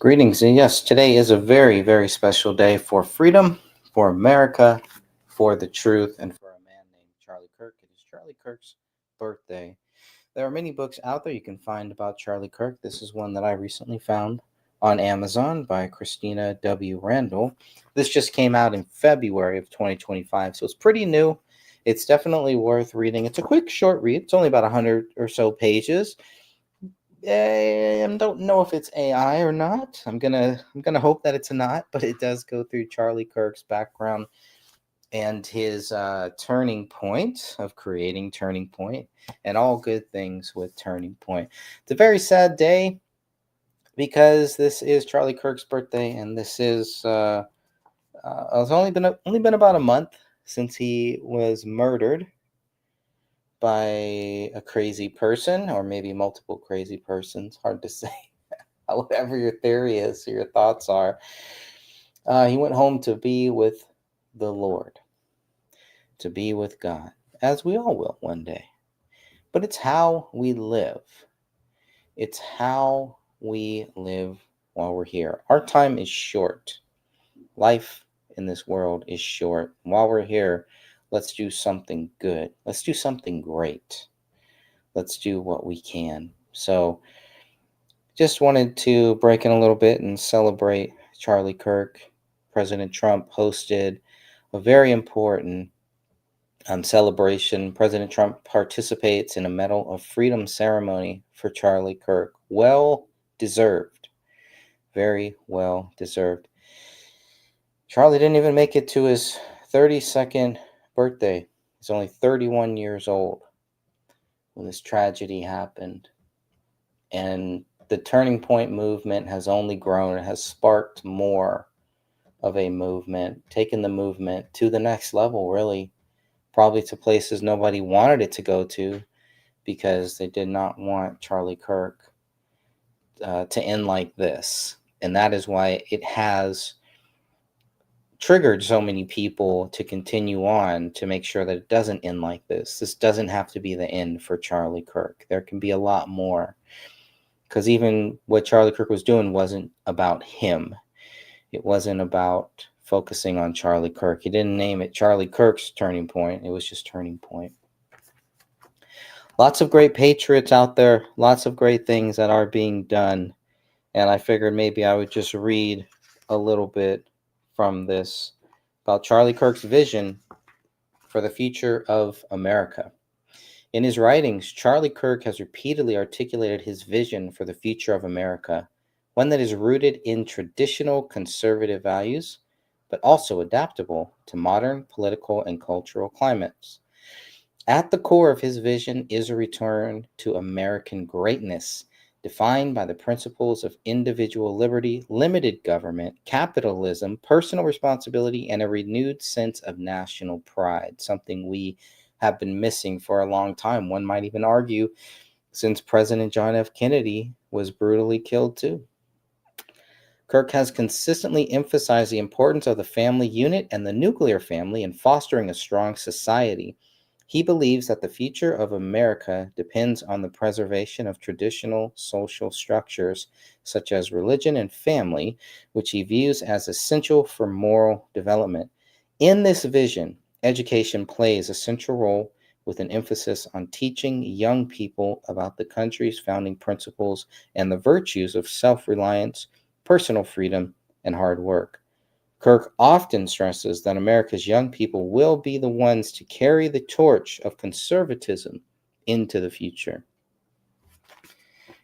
Greetings, and yes, today is a very, very special day for freedom, for America, for the truth, and for a man named Charlie Kirk. It is Charlie Kirk's birthday. There are many books out there you can find about Charlie Kirk. This is one that I recently found on Amazon by Christina W. Randall. This just came out in February of 2025, so it's pretty new. It's definitely worth reading. It's a quick, short read. It's only about 100 or so pages. I don't know if it's AI or not. I'm gonna hope that it's not, but it does go through Charlie Kirk's background and his turning point of creating Turning Point and all good things with Turning Point. It's a very sad day because this is Charlie Kirk's birthday, and this is it's only been about a month since he was murdered by a crazy person, or maybe multiple crazy persons. Hard to say. Whatever your theory is, or your thoughts are. He went home to be with the Lord, to be with God, as we all will one day. But it's how we live. It's how we live while we're here. Our time is short. Life in this world is short. While we're here, let's do something good. Let's do something great. Let's do what we can. So, just wanted to break in a little bit and celebrate Charlie Kirk. President Trump hosted a very important celebration. President Trump participates in a Medal of Freedom ceremony for Charlie Kirk. Well deserved. Very well deserved. Charlie didn't even make it to his 32nd birthday. He's only 31 years old when this tragedy happened. And the Turning Point movement has only grown. It has sparked more of a movement, taken the movement to the next level, really, probably to places nobody wanted it to go to, because they did not want Charlie Kirk to end like this. And that is why it has triggered so many people to continue on, to make sure that it doesn't end like this. This doesn't have to be the end for Charlie Kirk. There can be a lot more. Because even what Charlie Kirk was doing wasn't about him. It wasn't about focusing on Charlie Kirk. He didn't name it Charlie Kirk's Turning Point. It was just Turning Point. Lots of great patriots out there. Lots of great things that are being done. And I figured maybe I would just read a little bit from this about Charlie Kirk's vision for the future of America. In his writings, Charlie Kirk has repeatedly articulated his vision for the future of America, one that is rooted in traditional conservative values, but also adaptable to modern political and cultural climates. At the core of his vision is a return to American greatness, defined by the principles of individual liberty, limited government, capitalism, personal responsibility, and a renewed sense of national pride, something we have been missing for a long time. One might even argue since President John F. Kennedy was brutally killed too. Kirk has consistently emphasized the importance of the family unit and the nuclear family in fostering a strong society. He believes that the future of America depends on the preservation of traditional social structures, such as religion and family, which he views as essential for moral development. In this vision, education plays a central role, with an emphasis on teaching young people about the country's founding principles and the virtues of self-reliance, personal freedom, and hard work. Kirk often stresses that America's young people will be the ones to carry the torch of conservatism into the future.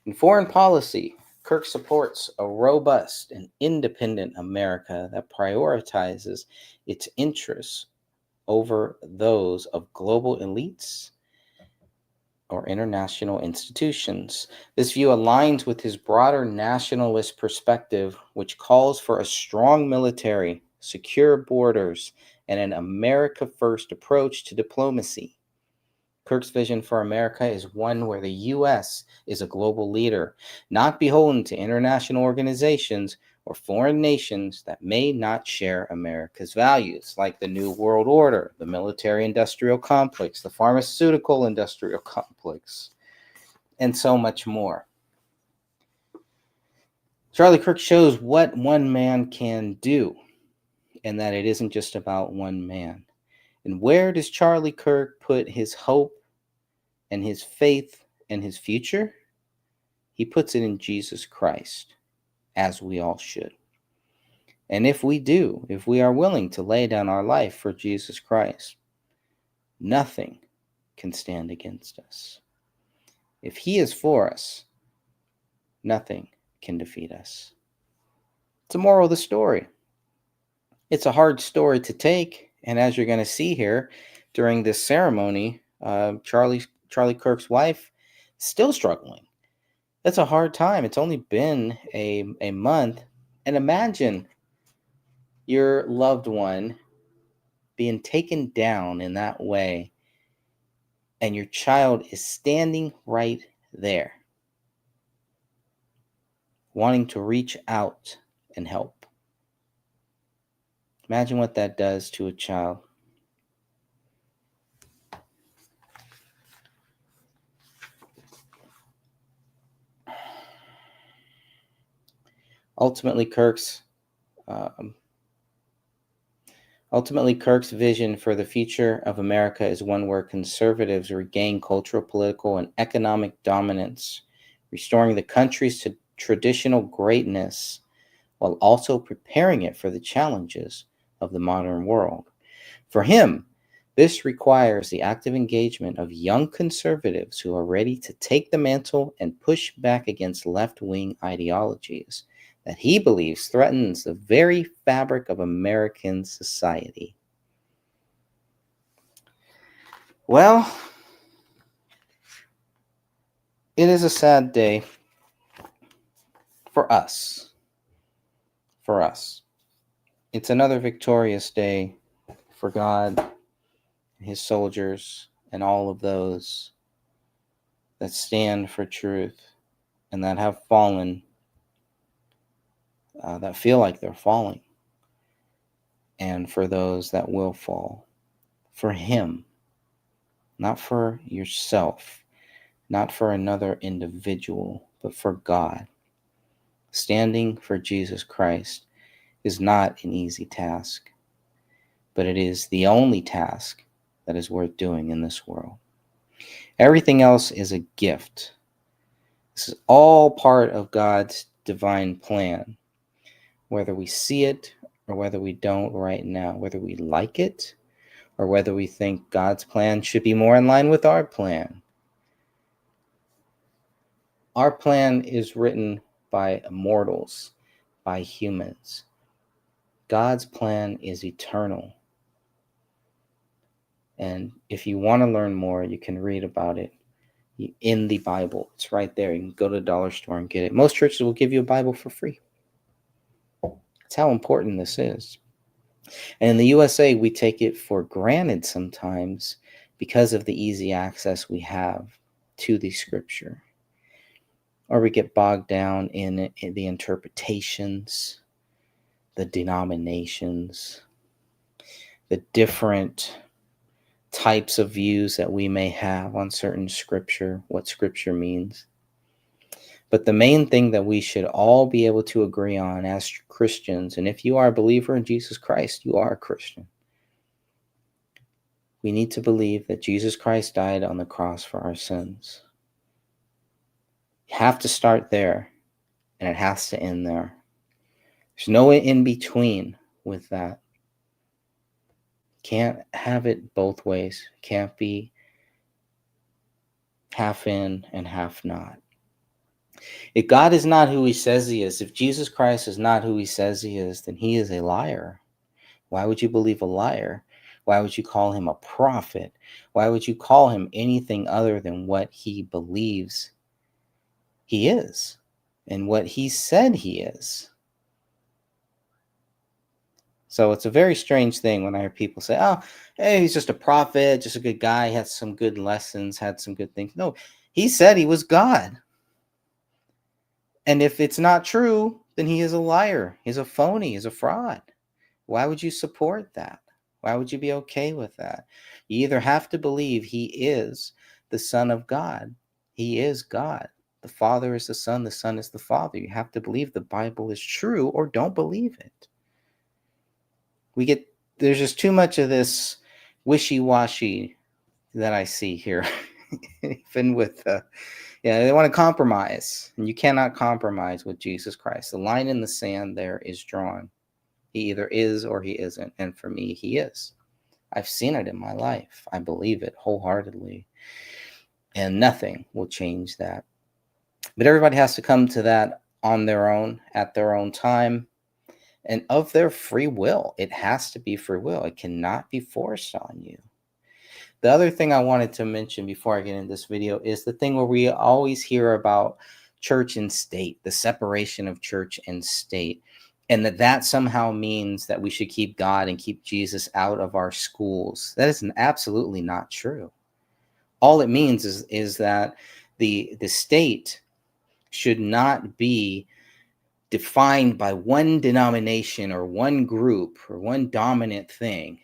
In foreign policy, Kirk supports a robust and independent America that prioritizes its interests over those of global elites or international institutions. This view aligns with his broader nationalist perspective, which calls for a strong military, secure borders, and an America First approach to diplomacy. Kirk's vision for America is one where the U.S. is a global leader, not beholden to international organizations or foreign nations that may not share America's values, like the New World Order, the military-industrial complex, the pharmaceutical-industrial complex, and so much more. Charlie Kirk shows what one man can do, and that it isn't just about one man. And where does Charlie Kirk put his hope and his faith and his future? He puts it in Jesus Christ, as we all should. And if we are willing to lay down our life for Jesus Christ, nothing can stand against us. If he is for us, nothing can defeat us. It's the moral of the story. It's a hard story to take, and as you're going to see here during this ceremony, Charlie Kirk's wife is still struggling. That's a hard time. It's only been a month, and imagine your loved one being taken down in that way, and your child is standing right there, wanting to reach out and help. Imagine what that does to a child. Ultimately, Kirk's vision for the future of America is one where conservatives regain cultural, political, and economic dominance, restoring the country's to traditional greatness while also preparing it for the challenges of the modern world. For him, this requires the active engagement of young conservatives who are ready to take the mantle and push back against left-wing ideologies that he believes threatens the very fabric of American society. Well, it is a sad day for us. For us. It's another victorious day for God, his soldiers, and all of those that stand for truth and that have fallen, that feel like they're falling, and for those that will fall. For him, not for yourself, not for another individual, but for God. Standing for Jesus Christ is not an easy task, but it is the only task that is worth doing in this world. Everything else is a gift. This is all part of God's divine plan, whether we see it or whether we don't right now, whether we like it or whether we think God's plan should be more in line with our plan. Our plan is written by mortals, by humans. God's plan is eternal. And if you want to learn more, you can read about it in the Bible. It's right there. You can go to the dollar store and get it. Most churches will give you a Bible for free. That's how important this is. And in the USA, we take it for granted sometimes because of the easy access we have to the scripture. Or we get bogged down in the interpretations, the denominations, the different types of views that we may have on certain scripture, what scripture means. But the main thing that we should all be able to agree on as Christians, and if you are a believer in Jesus Christ, you are a Christian. We need to believe that Jesus Christ died on the cross for our sins. You have to start there, and it has to end there. There's no in between with that. Can't have it both ways. Can't be half in and half not. If God is not who he says he is, if Jesus Christ is not who he says he is, then he is a liar. Why would you believe a liar? Why would you call him a prophet? Why would you call him anything other than what he believes he is and what he said he is? So it's a very strange thing when I hear people say, oh, hey, he's just a prophet, just a good guy, had some good lessons, had some good things. No, he said he was God. And if it's not true, then he is a liar. He's a phony. He's a fraud. Why would you support that? Why would you be okay with that? You either have to believe he is the Son of God. He is God. The Father is the Son is the Father. You have to believe the Bible is true or don't believe it. There's just too much of this wishy-washy that I see here. Even with they want to compromise, and you cannot compromise with Jesus Christ. The line in the sand there is drawn. He either is or he isn't, and for me, he is. I've seen it in my life. I believe it wholeheartedly, and nothing will change that. But everybody has to come to that on their own, at their own time, and of their free will. It has to be free will. It cannot be forced on you. The other thing I wanted to mention before I get into this video is the thing where we always hear about church and state, the separation of church and state, and that somehow means that we should keep God and keep Jesus out of our schools. That is absolutely not true. All it means is that the state should not be defined by one denomination or one group or one dominant thing.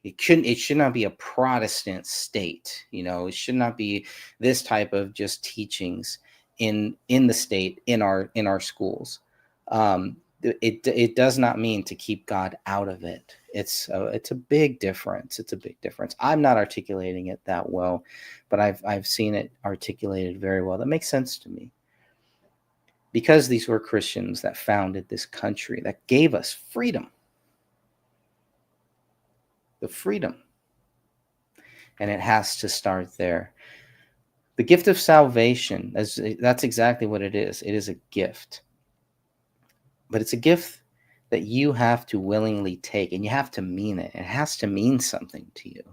It should not be a Protestant state. It should not be this type of just teachings in the state, in our schools. It does not mean to keep God out of it. It's a big difference. It's a big difference. I'm not articulating it that well, but I've seen it articulated very well. That makes sense to me. Because these were Christians that founded this country, that gave us freedom. The freedom. And it has to start there. The gift of salvation, that's exactly what it is. It is a gift. But it's a gift that you have to willingly take, and you have to mean it. It has to mean something to you.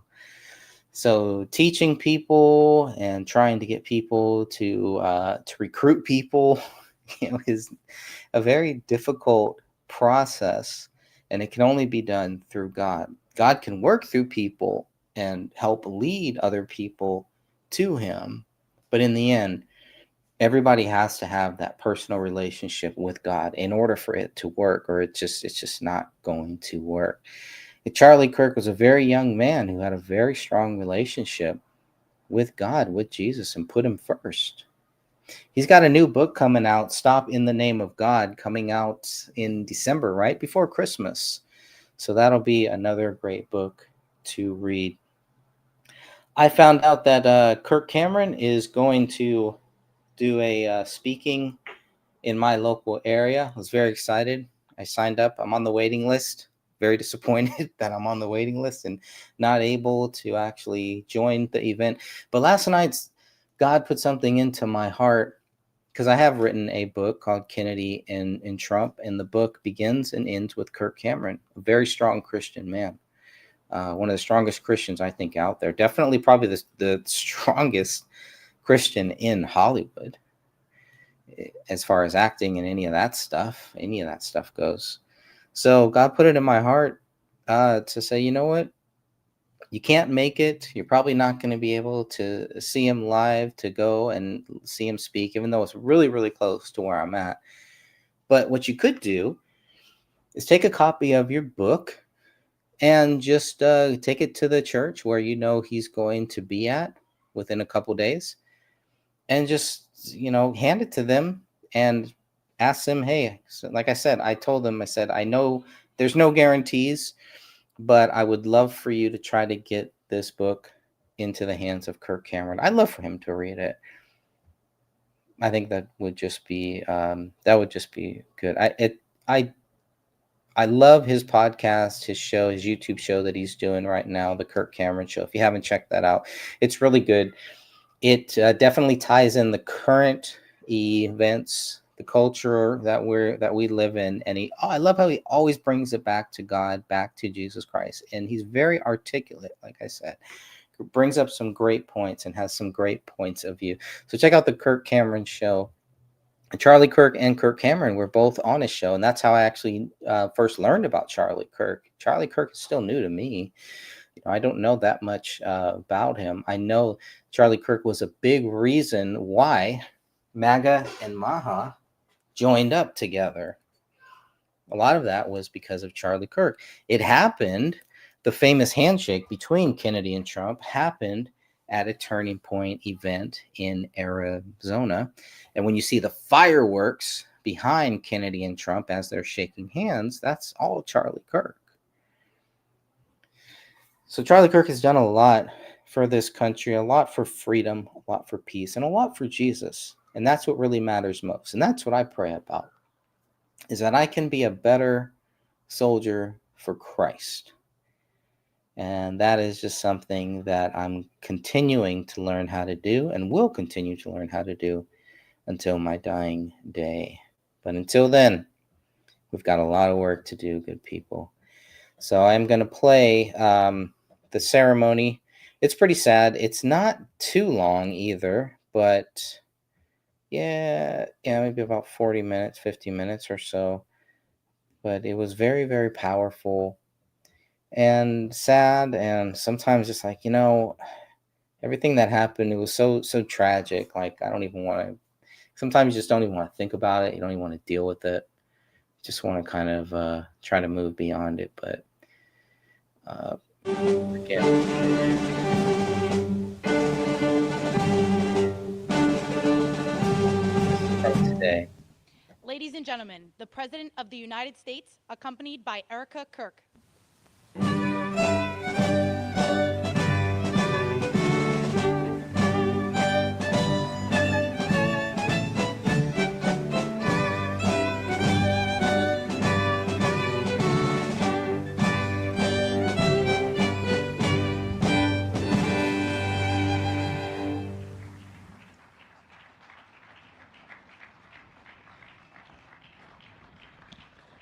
So teaching people and trying to get people to recruit people, is a very difficult process, and it can only be done through God. God can work through people and help lead other people to him, but in the end, everybody has to have that personal relationship with God in order for it to work, or it's just not going to work. Charlie Kirk was a very young man who had a very strong relationship with God, with Jesus, and put him first. He's got a new book coming out, Stop in the Name of God, coming out in December, right before Christmas. So that'll be another great book to read. I found out that Kirk Cameron is going to do a speaking in my local area. I was very excited. I signed up. I'm on the waiting list. Very disappointed that I'm on the waiting list and not able to actually join the event. But last night, God put something into my heart, because I have written a book called Kennedy and Trump, and the book begins and ends with Kirk Cameron, a very strong Christian man. One of the strongest Christians, I think, out there. Definitely probably the strongest Christian in Hollywood, as far as acting and any of that stuff goes. So God put it in my heart to say, you know what? You can't make it. You're probably not going to be able to see him live, to go and see him speak, even though it's really, really close to where I'm at. But what you could do is take a copy of your book and just take it to the church where you know he's going to be at within a couple days, and just, hand it to them and ask them, hey, so like I said, I told them, I said, I know there's no guarantees, but I would love for you to try to get this book into the hands of Kirk Cameron. I'd love for him to read it. I think that would just be good. I love his podcast, his show, his YouTube show that he's doing right now, the Kirk Cameron Show. If you haven't checked that out, it's really good. It definitely ties in the current events, the culture that we live in, and I love how he always brings it back to God, back to Jesus Christ, and he's very articulate. Like I said, brings up some great points and has some great points of view. So check out the Kirk Cameron Show. Charlie Kirk and Kirk Cameron were both on his show, and that's how I actually first learned about Charlie Kirk. Charlie Kirk is still new to me. I don't know that much about him. I know Charlie Kirk was a big reason why MAGA and Maha joined up together. A lot of that was because of Charlie Kirk. It happened, the famous handshake between Kennedy and Trump happened at a Turning Point event in Arizona. And when you see the fireworks behind Kennedy and Trump as they're shaking hands, that's all Charlie Kirk. So Charlie Kirk has done a lot for this country, a lot for freedom, a lot for peace, and a lot for Jesus. And that's what really matters most. And that's what I pray about, is that I can be a better soldier for Christ. And that is just something that I'm continuing to learn how to do and will continue to learn how to do until my dying day. But until then, we've got a lot of work to do, good people. So I'm going to play the ceremony. It's pretty sad. It's not too long either, but yeah, maybe about 40 minutes, 50 minutes or so. But it was very, very powerful and sad, and sometimes it's like, everything that happened, it was so tragic. Like, I don't even want to, sometimes you just don't even want to think about it. You don't even want to deal with it. You just want to kind of try to move beyond it. But again, this is from today. Ladies and gentlemen, the President of the United States, accompanied by Erica Kirk.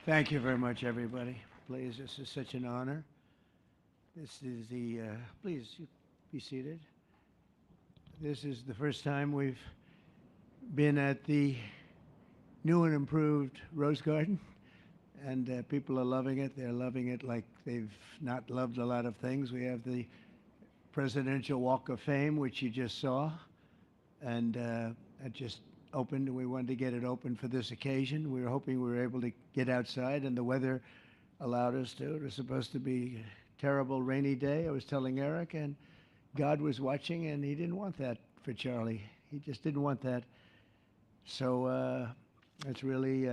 Thank you very much, everybody. Please, this is such an honor. This is please be seated. This is the first time we've been at the new and improved Rose Garden, and people are loving it. They're loving it like they've not loved a lot of things. We have the Presidential Walk of Fame, which you just saw, and it just opened. We wanted to get it open for this occasion. We were hoping we were able to get outside, and the weather allowed us to. It was supposed to be a terrible rainy day. I was telling Eric, and God was watching, and he didn't want that for Charlie. He just didn't want that. So it's really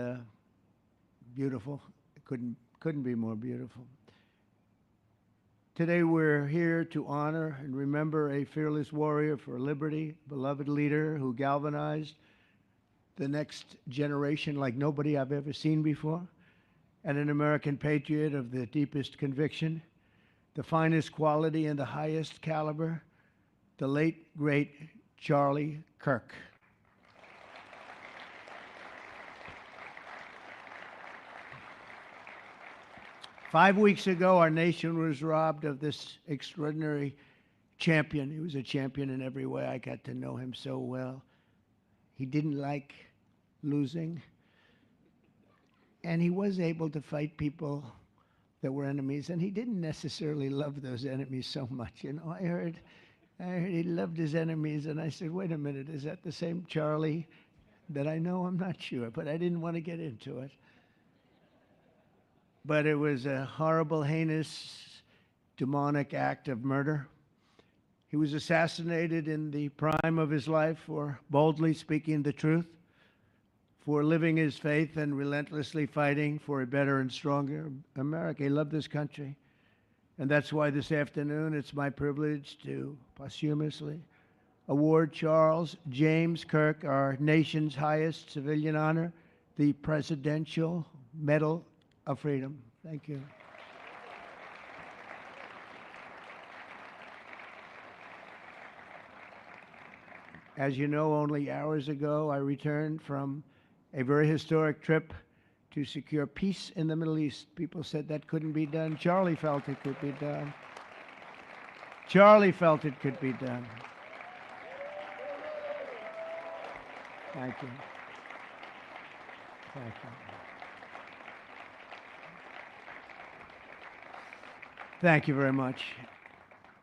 beautiful. It couldn't be more beautiful. Today we're here to honor and remember a fearless warrior for liberty, beloved leader who galvanized the next generation like nobody I've ever seen before, and an American patriot of the deepest conviction, the finest quality and the highest caliber, the late, great Charlie Kirk. Five weeks ago, our nation was robbed of this extraordinary champion. He was a champion in every way. I got to know him so well. He didn't like losing. And he was able to fight people that were enemies. And he didn't necessarily love those enemies so much. I heard he loved his enemies. And I said, wait a minute, is that the same Charlie that I know? I'm not sure. But I didn't want to get into it. But it was a horrible, heinous, demonic act of murder. He was assassinated in the prime of his life for boldly speaking the truth, for living his faith and relentlessly fighting for a better and stronger America. He loved this country. And that's why this afternoon it's my privilege to posthumously award Charles James Kirk our nation's highest civilian honor, the Presidential Medal of Freedom. Thank you. As you know, only hours ago, I returned from a very historic trip to secure peace in the Middle East. People said that couldn't be done. Charlie felt it could be done. Charlie felt it could be done. Thank you. Thank you. Thank you very much.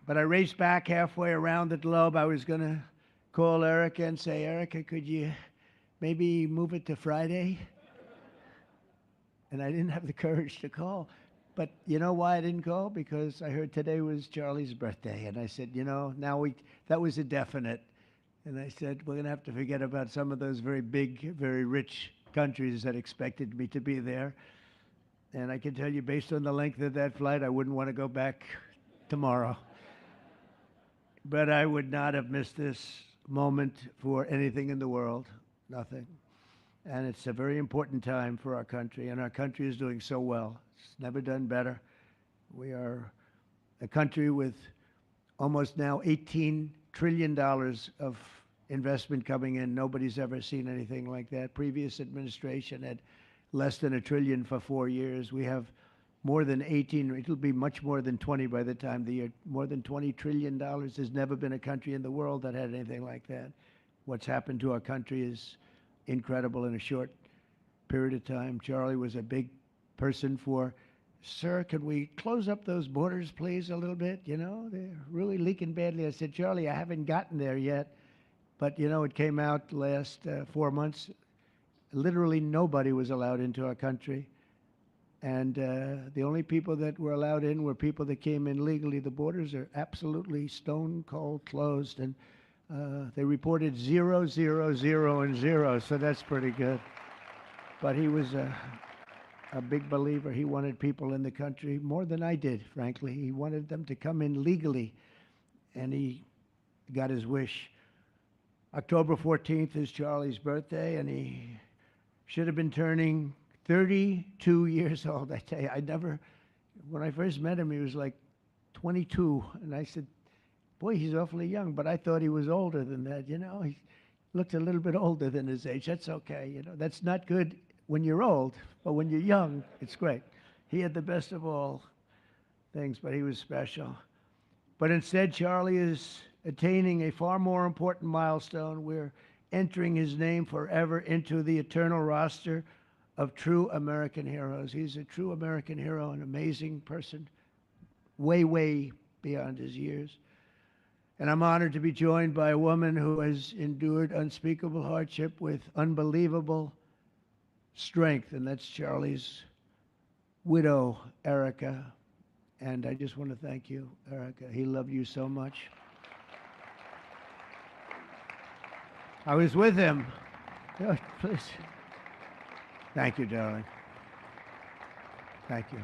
But I raced back halfway around the globe. I was going to call Erica and say, Erica, could you maybe move it to Friday? And I didn't have the courage to call. But you know why I didn't call? Because I heard today was Charlie's birthday, and I said, now that was a definite. And I said, we're going to have to forget about some of those very big, very rich countries that expected me to be there. And I can tell you, based on the length of that flight, I wouldn't want to go back tomorrow. But I would not have missed this moment for anything in the world. Nothing. And it's a very important time for our country, and our country is doing so well. It's never done better. We are a country with almost now $18 trillion of investment coming in. Nobody's ever seen anything like that. Previous administration had less than a trillion for 4 years. We have more than 18, it'll be much more than 20 by the time the year, more than $20 trillion. There's never been a country in the world that had anything like that. What's happened to our country is incredible in a short period of time. Charlie was a big person for, sir, could we close up those borders, please, a little bit? They're really leaking badly. I said, Charlie, I haven't gotten there yet. But, it came out last 4 months. Literally nobody was allowed into our country. And the only people that were allowed in were people that came in legally. The borders are absolutely stone cold closed. And they reported 0, 0, 0, and 0. So that's pretty good. But he was a big believer. He wanted people in the country more than I did, frankly. He wanted them to come in legally. And he got his wish. October 14th is Charlie's birthday, and he should have been turning 32 years old. I tell you, when I first met him, he was like 22. And I said, boy, he's awfully young. But I thought he was older than that, He looked a little bit older than his age. That's okay, That's not good when you're old, but when you're young, it's great. He had the best of all things, but he was special. But instead, Charlie is attaining a far more important milestone. We're entering his name forever into the eternal roster of true American heroes. He's a true American hero, an amazing person, way, way beyond his years. And I'm honored to be joined by a woman who has endured unspeakable hardship with unbelievable strength, and that's Charlie's widow, Erica. And I just want to thank you, Erica. He loved you so much. I was with him. Oh, please. Thank you, darling. Thank you.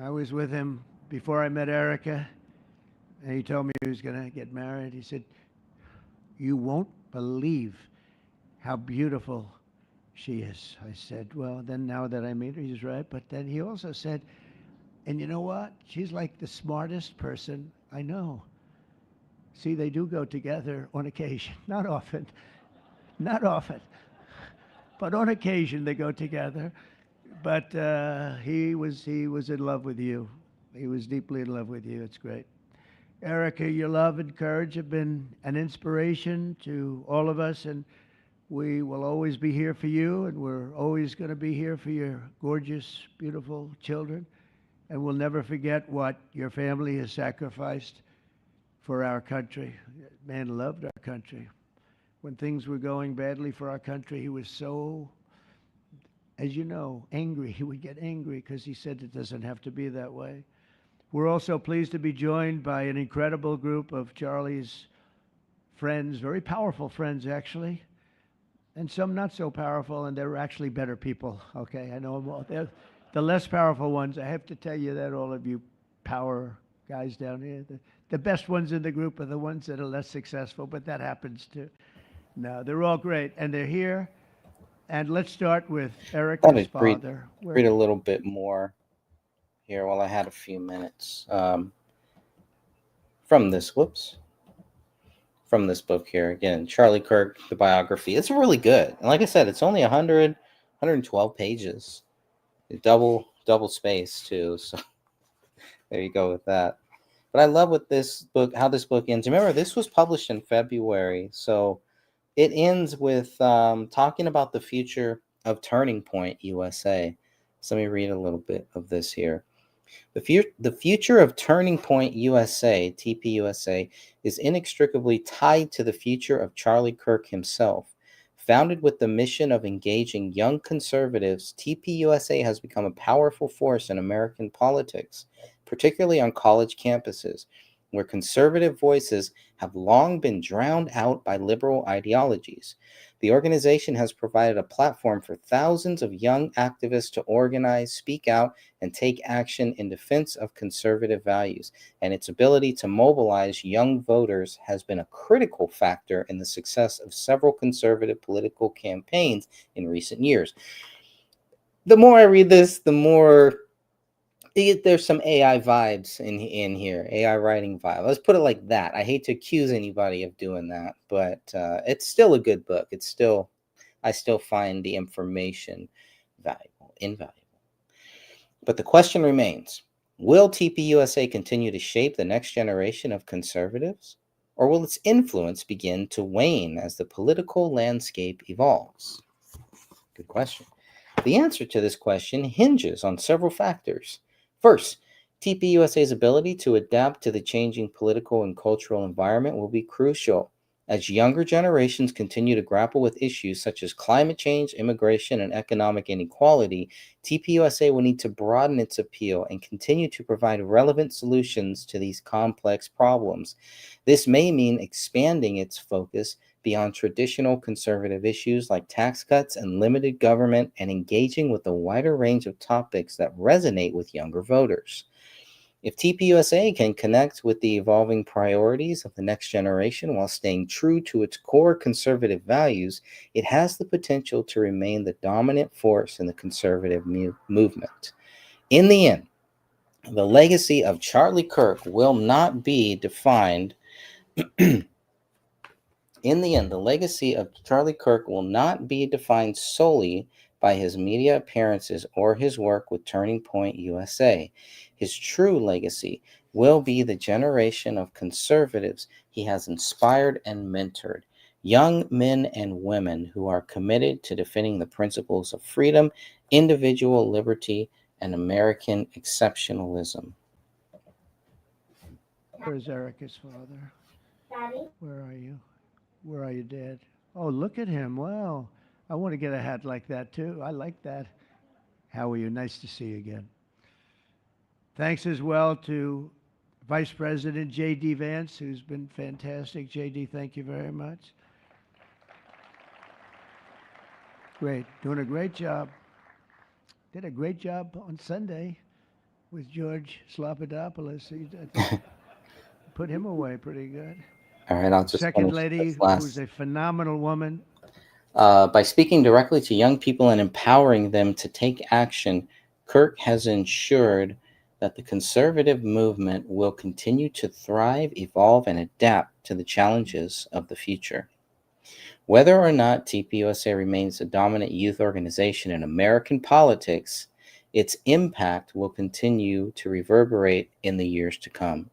I was with him before I met Erica, and he told me he was going to get married. He said, you won't believe how beautiful she is. I said, well, then now that I meet her, he's right. But then he also said, and you know what? She's like the smartest person I know. See, they do go together on occasion. Not often. Not often. But on occasion they go together. But he was in love with you. He was deeply in love with you. It's great. Erica, your love and courage have been an inspiration to all of us, and we will always be here for you, and we're always going to be here for your gorgeous, beautiful children. And we'll never forget what your family has sacrificed for our country. Man loved our country. When things were going badly for our country, he was so, as you know, angry. He would get angry because he said it doesn't have to be that way. We're also pleased to be joined by an incredible group of Charlie's friends, very powerful friends, actually, and some not so powerful, and they're actually better people, okay? I know them all. They're the less powerful ones. I have to tell you that, all of you power guys down here. The best ones in the group are the ones that are less successful, but that happens too. No, they're all great, and they're here. And let's start with Erica's I'd father. read a little bit more here while I had a few minutes from this book here. Again, Charlie Kirk, the biography. It's really good. And like I said, it's only 112 pages. Double space too. So there you go with that. But I love with this book, how this book ends. Remember, this was published in February. So it ends with talking about the future of Turning Point USA. So let me read a little bit of this here. The future of Turning Point USA, TPUSA, is inextricably tied to the future of Charlie Kirk himself. Founded with the mission of engaging young conservatives, TPUSA has become a powerful force in American politics, particularly on college campuses, where conservative voices have long been drowned out by liberal ideologies. The organization has provided a platform for thousands of young activists to organize, speak out, and take action in defense of conservative values, and its ability to mobilize young voters has been a critical factor in the success of several conservative political campaigns in recent years. The more I read this, the more there's some AI vibes in here, AI writing vibe. Let's put it like that. I hate to accuse anybody of doing that, but it's still a good book. I still find the information invaluable. But the question remains, will TPUSA continue to shape the next generation of conservatives? Or will its influence begin to wane as the political landscape evolves? Good question. The answer to this question hinges on several factors. First, TPUSA's ability to adapt to the changing political and cultural environment will be crucial. As younger generations continue to grapple with issues such as climate change, immigration, and economic inequality, TPUSA will need to broaden its appeal and continue to provide relevant solutions to these complex problems. This may mean expanding its focus beyond traditional conservative issues like tax cuts and limited government, and engaging with a wider range of topics that resonate with younger voters. If TPUSA can connect with the evolving priorities of the next generation while staying true to its core conservative values, it has the potential to remain the dominant force in the conservative movement. In the end, the legacy of Charlie Kirk will not be defined In the end, the legacy of Charlie Kirk will not be defined solely by his media appearances or his work with Turning Point USA. His true legacy will be the generation of conservatives he has inspired and mentored, young men and women who are committed to defending the principles of freedom, individual liberty, and American exceptionalism. Where's Erica's father? Where are you? Where are you, Dad? Oh, look at him. Wow. I want to get a hat like that, too. I like that. How are you? Nice to see you again. Thanks as well to Vice President J.D. Vance, who's been fantastic. J.D., thank you very much. Great. Doing a great job. Did a great job on Sunday with George Slopadopoulos. Put him away pretty good. All right, I'll just Second finish lady, this last. who's a phenomenal woman. By speaking directly to young people and empowering them to take action, Kirk has ensured that the conservative movement will continue to thrive, evolve, and adapt to the challenges of the future. Whether or not TPUSA remains a dominant youth organization in American politics, its impact will continue to reverberate in the years to come.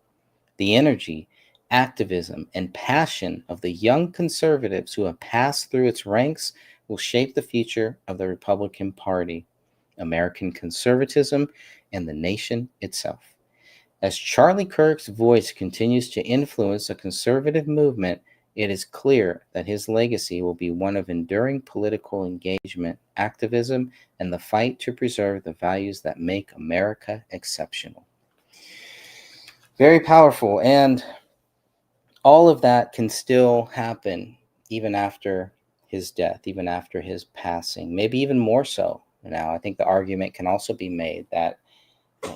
The energy, activism, and passion of the young conservatives who have passed through its ranks will shape the future of the Republican Party, American conservatism, and the nation itself. As Charlie Kirk's voice continues to influence the conservative movement, it is clear that his legacy will be one of enduring political engagement, activism, and the fight to preserve the values that make America exceptional. Very powerful, and all of that can still happen even after his death, even after his passing, maybe even more so. Now, I think the argument can also be made that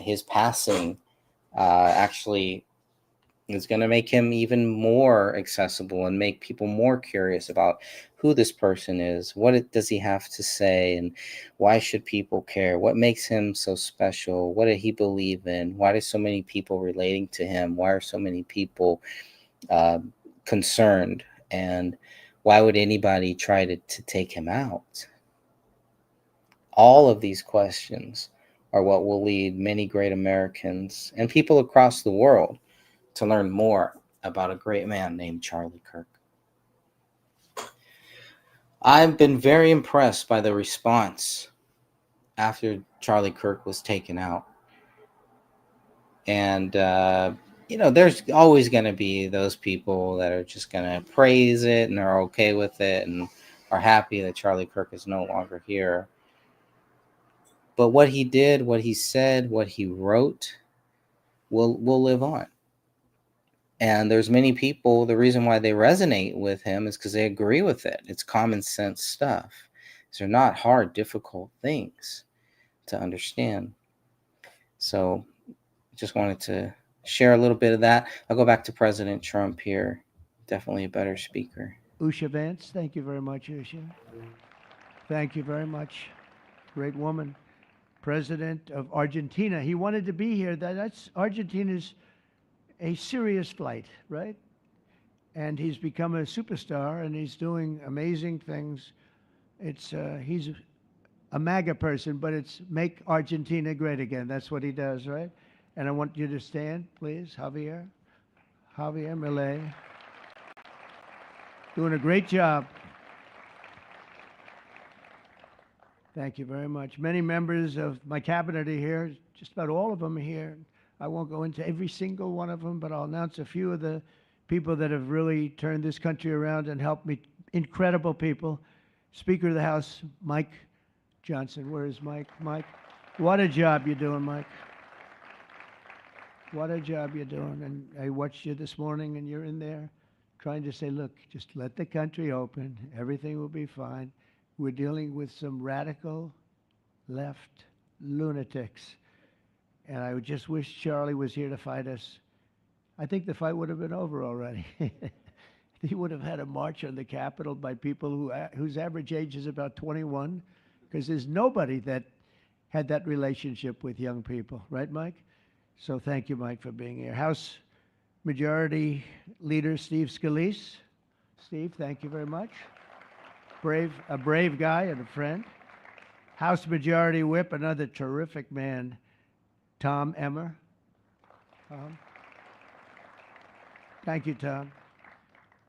his passing actually is going to make him even more accessible and make people more curious about who this person is, does he have to say, and why should people care? What makes him so special? What did he believe in? Why are so many people relating to him? Why are so many people uh, concerned? And why would anybody try to take him out? All of these questions are what will lead many great Americans and people across the world to learn more about a great man named Charlie Kirk. I've been very impressed by the response after Charlie Kirk was taken out. And, there's always going to be those people that are just going to praise it and are okay with it and are happy that Charlie Kirk is no longer here. But what he did, what he said, what he wrote will live on. And there's many people, the reason why they resonate with him is because they agree with it. It's common sense stuff. These are not hard, difficult things to understand. So just wanted to share a little bit of that. I'll go back to President Trump here. Definitely a better speaker. Usha Vance, thank you very much, Usha. Thank you very much. Great woman. President of Argentina. He wanted to be here. That's Argentina's a serious flight, right? And he's become a superstar, and he's doing amazing things. He's a MAGA person, but it's make Argentina great again. That's what he does, right? And I want you to stand, please, Javier Milei, doing a great job. Thank you very much. Many members of my cabinet are here. Just about all of them are here. I won't go into every single one of them, but I'll announce a few of the people that have really turned this country around and helped me. Incredible people. Speaker of the House, Mike Johnson. Where is Mike? Mike, what a job you're doing, Mike. What a job you're doing. And I watched you this morning, and you're in there trying to say, look, just let the country open. Everything will be fine. We're dealing with some radical left lunatics. And I would just wish Charlie was here to fight us. I think the fight would have been over already. He would have had a march on the Capitol by people whose average age is about 21, because there's nobody that had that relationship with young people. Right, Mike? So thank you, Mike, for being here. House Majority Leader Steve Scalise. Steve, thank you very much. A brave guy and a friend. House Majority Whip, another terrific man, Tom Emmer. Tom. Thank you, Tom.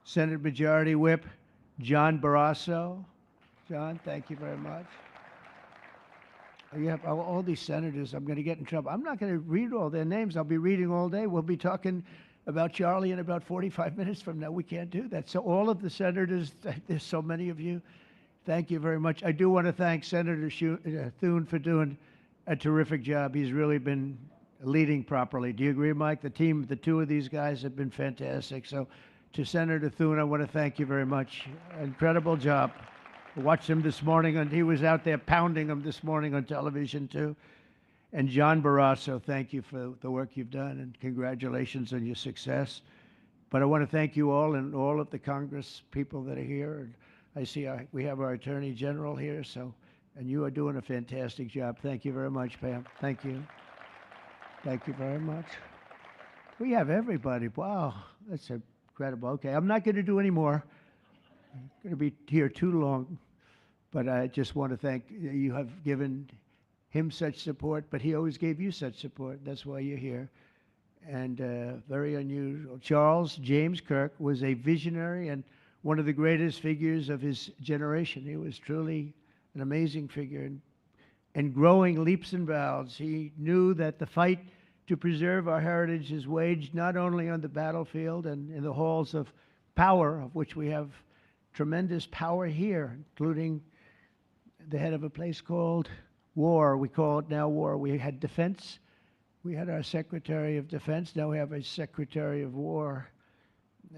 Senate Majority Whip, John Barrasso. John, thank you very much. You have all these senators. I'm going to get in trouble. I'm not going to read all their names. I'll be reading all day. We'll be talking about Charlie in about 45 minutes from now. We can't do that. So all of the senators, there's so many of you, thank you very much. I do want to thank Senator Thune for doing a terrific job. He's really been leading properly. Do you agree, Mike? The team, the two of these guys have been fantastic. So to Senator Thune, I want to thank you very much. Incredible job. I watched him this morning, and he was out there pounding them this morning on television, too. And John Barrasso, thank you for the work you've done, and congratulations on your success. But I want to thank you all and all of the Congress people that are here. And I see we have our Attorney General here, and you are doing a fantastic job. Thank you very much, Pam. Thank you. Thank you very much. We have everybody. Wow, that's incredible. Okay, I'm not going to do any more. I'm going to be here too long. But I just want to thank you. Have given him such support, but he always gave you such support. That's why you're here. And very unusual. Charles James Kirk was a visionary and one of the greatest figures of his generation. He was truly an amazing figure and growing leaps and bounds. He knew that the fight to preserve our heritage is waged not only on the battlefield and in the halls of power, of which we have tremendous power here, including the head of a place called War. We call it now War. We had Defense. We had our Secretary of Defense. Now we have a Secretary of War.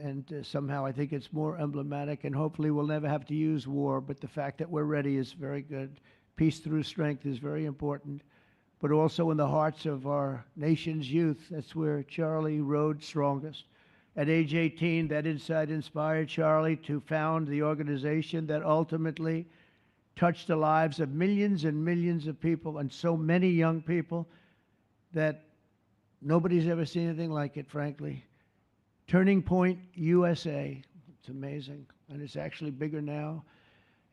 And somehow I think it's more emblematic, and hopefully we'll never have to use war, but the fact that we're ready is very good. Peace through strength is very important, but also in the hearts of our nation's youth. That's where Charlie rode strongest. At age 18, that insight inspired Charlie to found the organization that ultimately touched the lives of millions and millions of people, and so many young people that nobody's ever seen anything like it, frankly. Turning Point USA. It's amazing, and it's actually bigger now.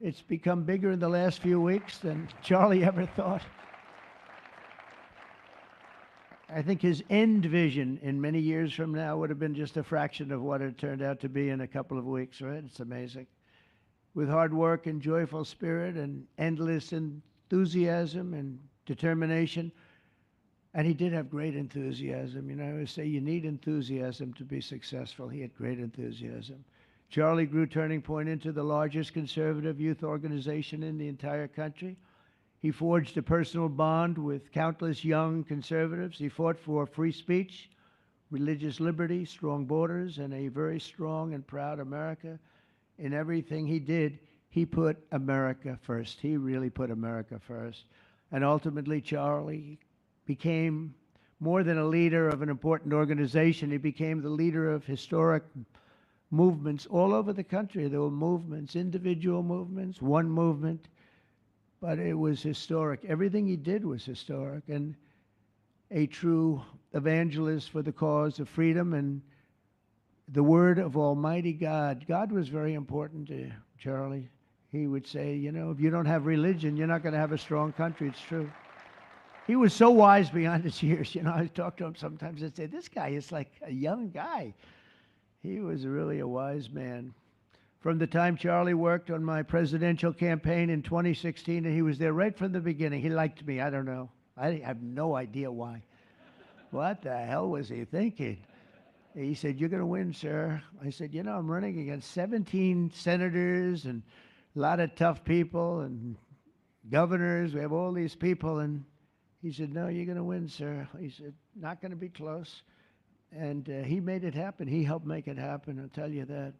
It's become bigger in the last few weeks than Charlie ever thought. I think his end vision in many years from now would have been just a fraction of what it turned out to be in a couple of weeks, right? It's amazing. With hard work and joyful spirit and endless enthusiasm and determination. And he did have great enthusiasm. You know, I always say you need enthusiasm to be successful. He had great enthusiasm. Charlie grew Turning Point into the largest conservative youth organization in the entire country. He forged a personal bond with countless young conservatives. He fought for free speech, religious liberty, strong borders, and a very strong and proud America. In everything he did, he put America first. He really put America first. And ultimately, Charlie became more than a leader of an important organization. He became the leader of historic movements all over the country. There were movements, individual movements, one movement, but it was historic. Everything he did was historic, and a true evangelist for the cause of freedom and the word of Almighty God. God was very important to Charlie. He would say, you know, if you don't have religion, you're not going to have a strong country. It's true. He was so wise beyond his years. You know, I talk to him sometimes and say, this guy is like a young guy. He was really a wise man. From the time Charlie worked on my presidential campaign in 2016, and he was there right from the beginning. He liked me. I don't know. I have no idea why. What the hell was he thinking? He said, you're going to win, sir. I said, you know, I'm running against 17 senators and a lot of tough people and governors. We have all these people. And he said, no, you're going to win, sir. He said, not going to be close. And he made it happen. He helped make it happen. I'll tell you that.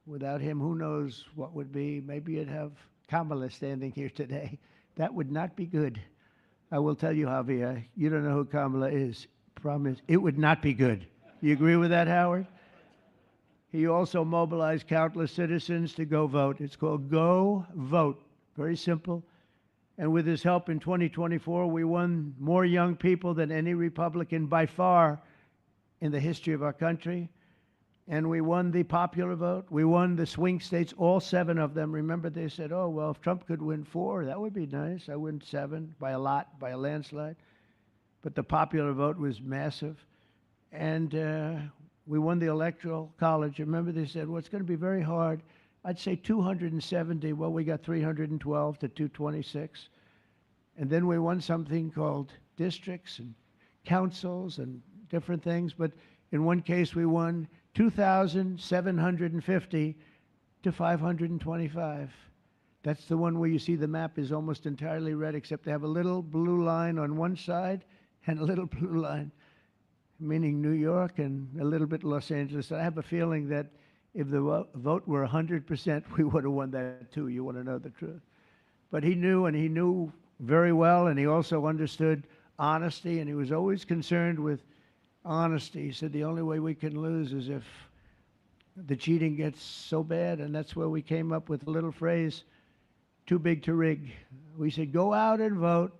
Without him, who knows what would be. Maybe you'd have Kamala standing here today. That would not be good. I will tell you, Javier, you don't know who Kamala is. Promise, it would not be good. You agree with that, Howard? He also mobilized countless citizens to go vote. It's called Go Vote. Very simple. And with his help in 2024, we won more young people than any Republican by far in the history of our country. And we won the popular vote. We won the swing states, all 7 of them. Remember, they said, oh, well, if Trump could win 4, that would be nice. I win 7 by a lot, by a landslide. But the popular vote was massive. And we won the Electoral College. Remember, they said, well, it's going to be very hard. I'd say 270. Well, we got 312 to 226. And then we won something called districts and councils and different things. But in one case, we won 2,750 to 525. That's the one where you see the map is almost entirely red, except they have a little blue line on one side and a little blue line, meaning New York, and a little bit Los Angeles. I have a feeling that if the vote were 100%, we would have won that too. You want to know the truth. But he knew, and he knew very well, and he also understood honesty, and he was always concerned with honesty. He said the only way we can lose is if the cheating gets so bad, and that's where we came up with a little phrase, too big to rig. We said, go out and vote.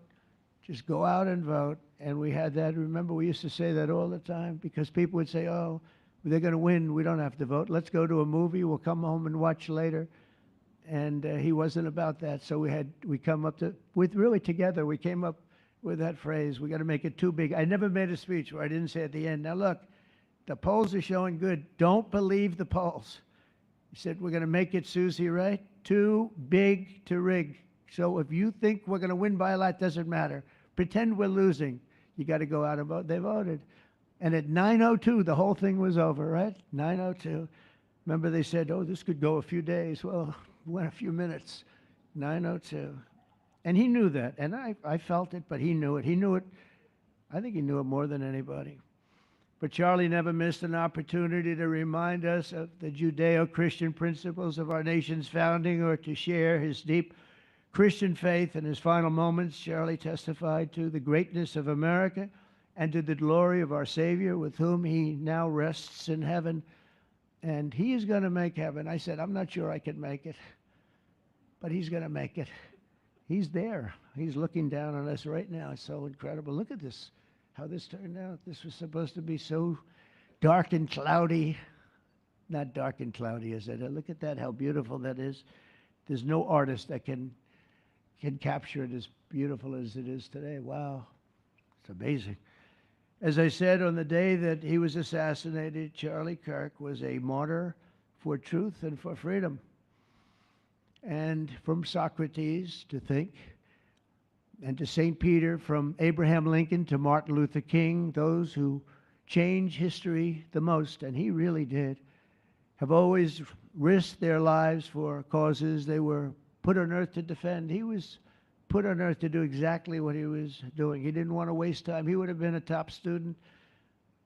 Just go out and vote. And we had that. Remember, we used to say that all the time because people would say, oh, they're going to win. We don't have to vote. Let's go to a movie. We'll come home and watch later. And he wasn't about that. So we come up to, with really together, we came up with that phrase. We got to make it too big. I never made a speech where I didn't say at the end, now look, the polls are showing good. Don't believe the polls. He said, we're going to make it, Susie, right? Too big to rig. So if you think we're going to win by a lot, doesn't matter. Pretend we're losing. You got to go out and vote. They voted. And at 9:02, the whole thing was over, right? 9:02. Remember they said, oh, this could go a few days. Well, it went a few minutes. 9:02. And he knew that. And I felt it, but he knew it. He knew it. I think he knew it more than anybody. But Charlie never missed an opportunity to remind us of the Judeo-Christian principles of our nation's founding or to share his deep Christian faith. In his final moments, Charlie testified to the greatness of America and to the glory of our Savior, with whom he now rests in heaven. And he is going to make heaven. I said, I'm not sure I can make it, but he's going to make it. He's there. He's looking down on us right now. It's so incredible. Look at this, how this turned out. This was supposed to be so dark and cloudy. Not dark and cloudy, is it? Look at that, how beautiful that is. There's no artist that can capture it as beautiful as it is today. Wow, it's amazing. As I said, on the day that he was assassinated, Charlie Kirk was a martyr for truth and for freedom. And from Socrates to think, and to St. Peter, from Abraham Lincoln to Martin Luther King, those who change history the most, and he really did, have always risked their lives for causes they were put on earth to defend. He was put on earth to do exactly what he was doing. He didn't want to waste time. He would have been a top student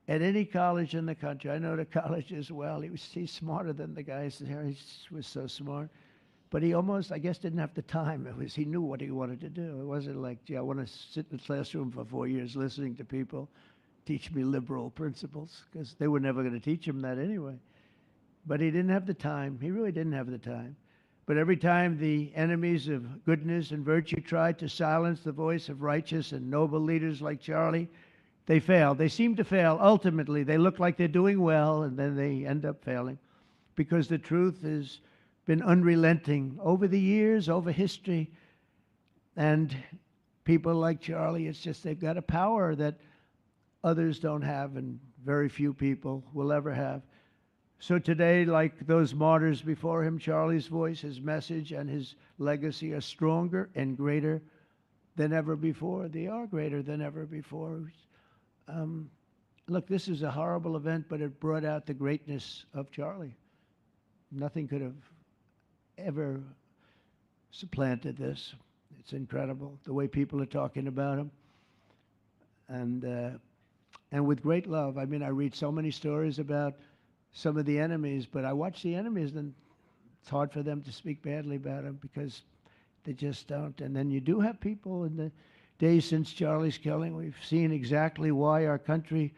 at any college in the country. I know the colleges well. He's smarter than the guys there. He was so smart. But he almost, I guess, didn't have the time. He knew what he wanted to do. It wasn't like, gee, I want to sit in the classroom for 4 years listening to people teach me liberal principles, because they were never going to teach him that anyway. But he didn't have the time. He really didn't have the time. But every time the enemies of goodness and virtue tried to silence the voice of righteous and noble leaders like Charlie, they failed. They seem to fail. Ultimately, they look like they're doing well, and then they end up failing, because the truth has been unrelenting over the years, over history. And people like Charlie, it's just they've got a power that others don't have, and very few people will ever have. So today, like those martyrs before him, Charlie's voice, his message, and his legacy are stronger and greater than ever before. They are greater than ever before. Look, this is a horrible event, but it brought out the greatness of Charlie. Nothing could have ever supplanted this. It's incredible the way people are talking about him, and with great love. I mean, I read so many stories about some of the enemies, but I watch the enemies, and it's hard for them to speak badly about him because they just don't. And then you do have people in the days since Charlie's killing. We've seen exactly why our country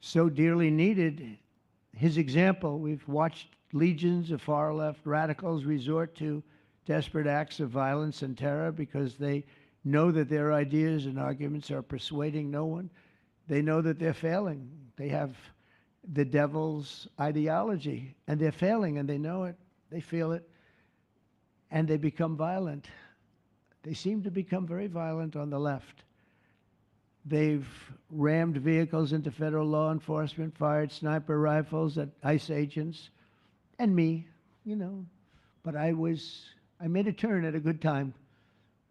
so dearly needed his example. We've watched legions of far-left radicals resort to desperate acts of violence and terror because they know that their ideas and arguments are persuading no one. They know that they're failing. They have the devil's ideology, and they're failing, and they know it. They feel it, and they become violent. They seem to become very violent on the left. They've rammed vehicles into federal law enforcement, fired sniper rifles at ICE agents, and me, you know. But I made a turn at a good time.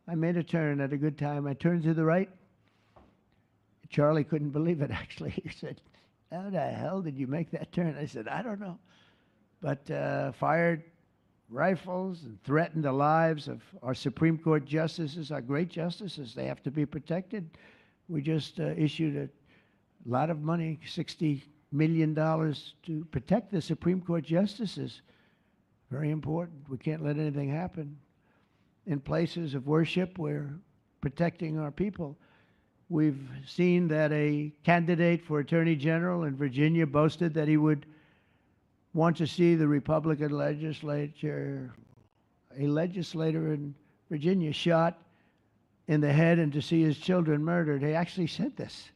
I made a turn at a good time. I turned to the right. Charlie couldn't believe it, actually. He said, how the hell did you make that turn? I said, I don't know. But fired rifles and threatened the lives of our Supreme Court justices, our great justices. They have to be protected. We just issued a lot of money, $60 million, to protect the Supreme Court justices. Very important. We can't let anything happen. In places of worship, we're protecting our people. We've seen that a candidate for Attorney General in Virginia boasted that he would want to see the Republican legislature, a legislator in Virginia, shot in the head and to see his children murdered. He actually said this.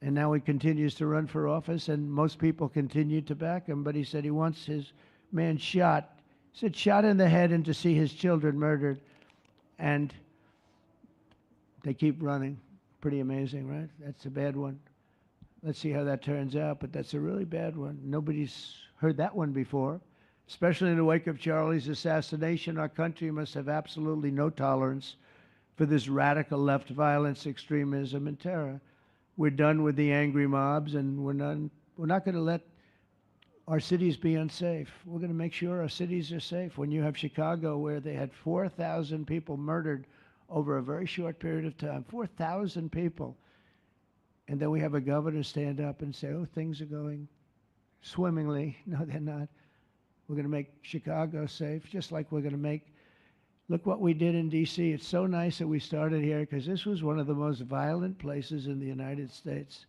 And now he continues to run for office, and most people continue to back him, but he said he wants his man shot. He said shot in the head and to see his children murdered. And they keep running. Pretty amazing, right? That's a bad one. Let's see how that turns out, but that's a really bad one. Nobody's heard that one before. Especially in the wake of Charlie's assassination, our country must have absolutely no tolerance for this radical left violence, extremism, and terror. We're done with the angry mobs, and we're not going to let our cities be unsafe. We're going to make sure our cities are safe. When you have Chicago, where they had 4,000 people murdered over a very short period of time, 4,000 people. And then we have a governor stand up and say, oh, things are going swimmingly. No, they're not. We're going to make Chicago safe, just like we're going to make, look what we did in D.C. It's so nice that we started here, because this was one of the most violent places in the United States.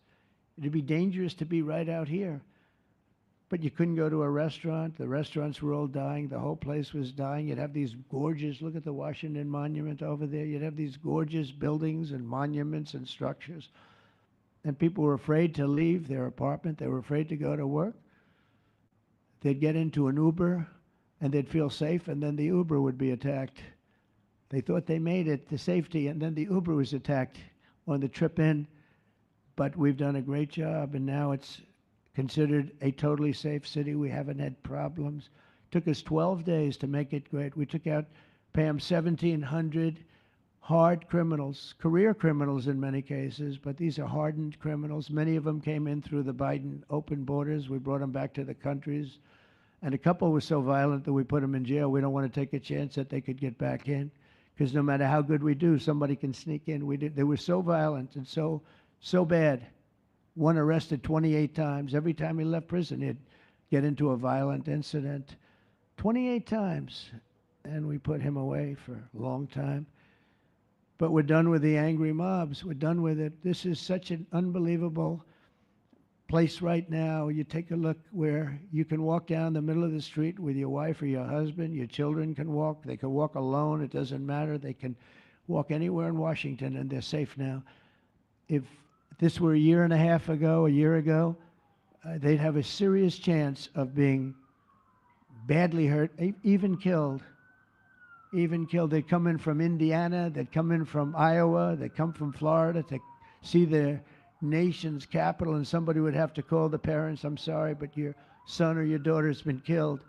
It'd be dangerous to be right out here. But you couldn't go to a restaurant. The restaurants were all dying. The whole place was dying. You'd have these gorgeous, look at the Washington Monument over there. You'd have these gorgeous buildings and monuments and structures. And people were afraid to leave their apartment. They were afraid to go to work. They'd get into an Uber, and they'd feel safe, and then the Uber would be attacked. They thought they made it to safety, and then the Uber was attacked on the trip in. But we've done a great job, and now it's considered a totally safe city. We haven't had problems. It took us 12 days to make it great. We took out, Pam, 1,700 hard criminals, career criminals in many cases, but these are hardened criminals. Many of them came in through the Biden open borders. We brought them back to the countries. And a couple were so violent that we put them in jail. We don't want to take a chance that they could get back in, because no matter how good we do, somebody can sneak in. They were so violent and so bad. One arrested 28 times. Every time he left prison, he'd get into a violent incident. 28 times. And we put him away for a long time. But we're done with the angry mobs. We're done with it. This is such an unbelievable place right now. You take a look where you can walk down the middle of the street with your wife or your husband. Your children can walk. They can walk alone. It doesn't matter. They can walk anywhere in Washington, and they're safe now. If this were a year and a half ago, a year ago, they'd have a serious chance of being badly hurt, even killed. Even killed. They'd come in from Indiana. They'd come in from Iowa. They'd come from Florida to see their nation's capital, and somebody would have to call the parents, I'm sorry, but your son or your daughter's been killed.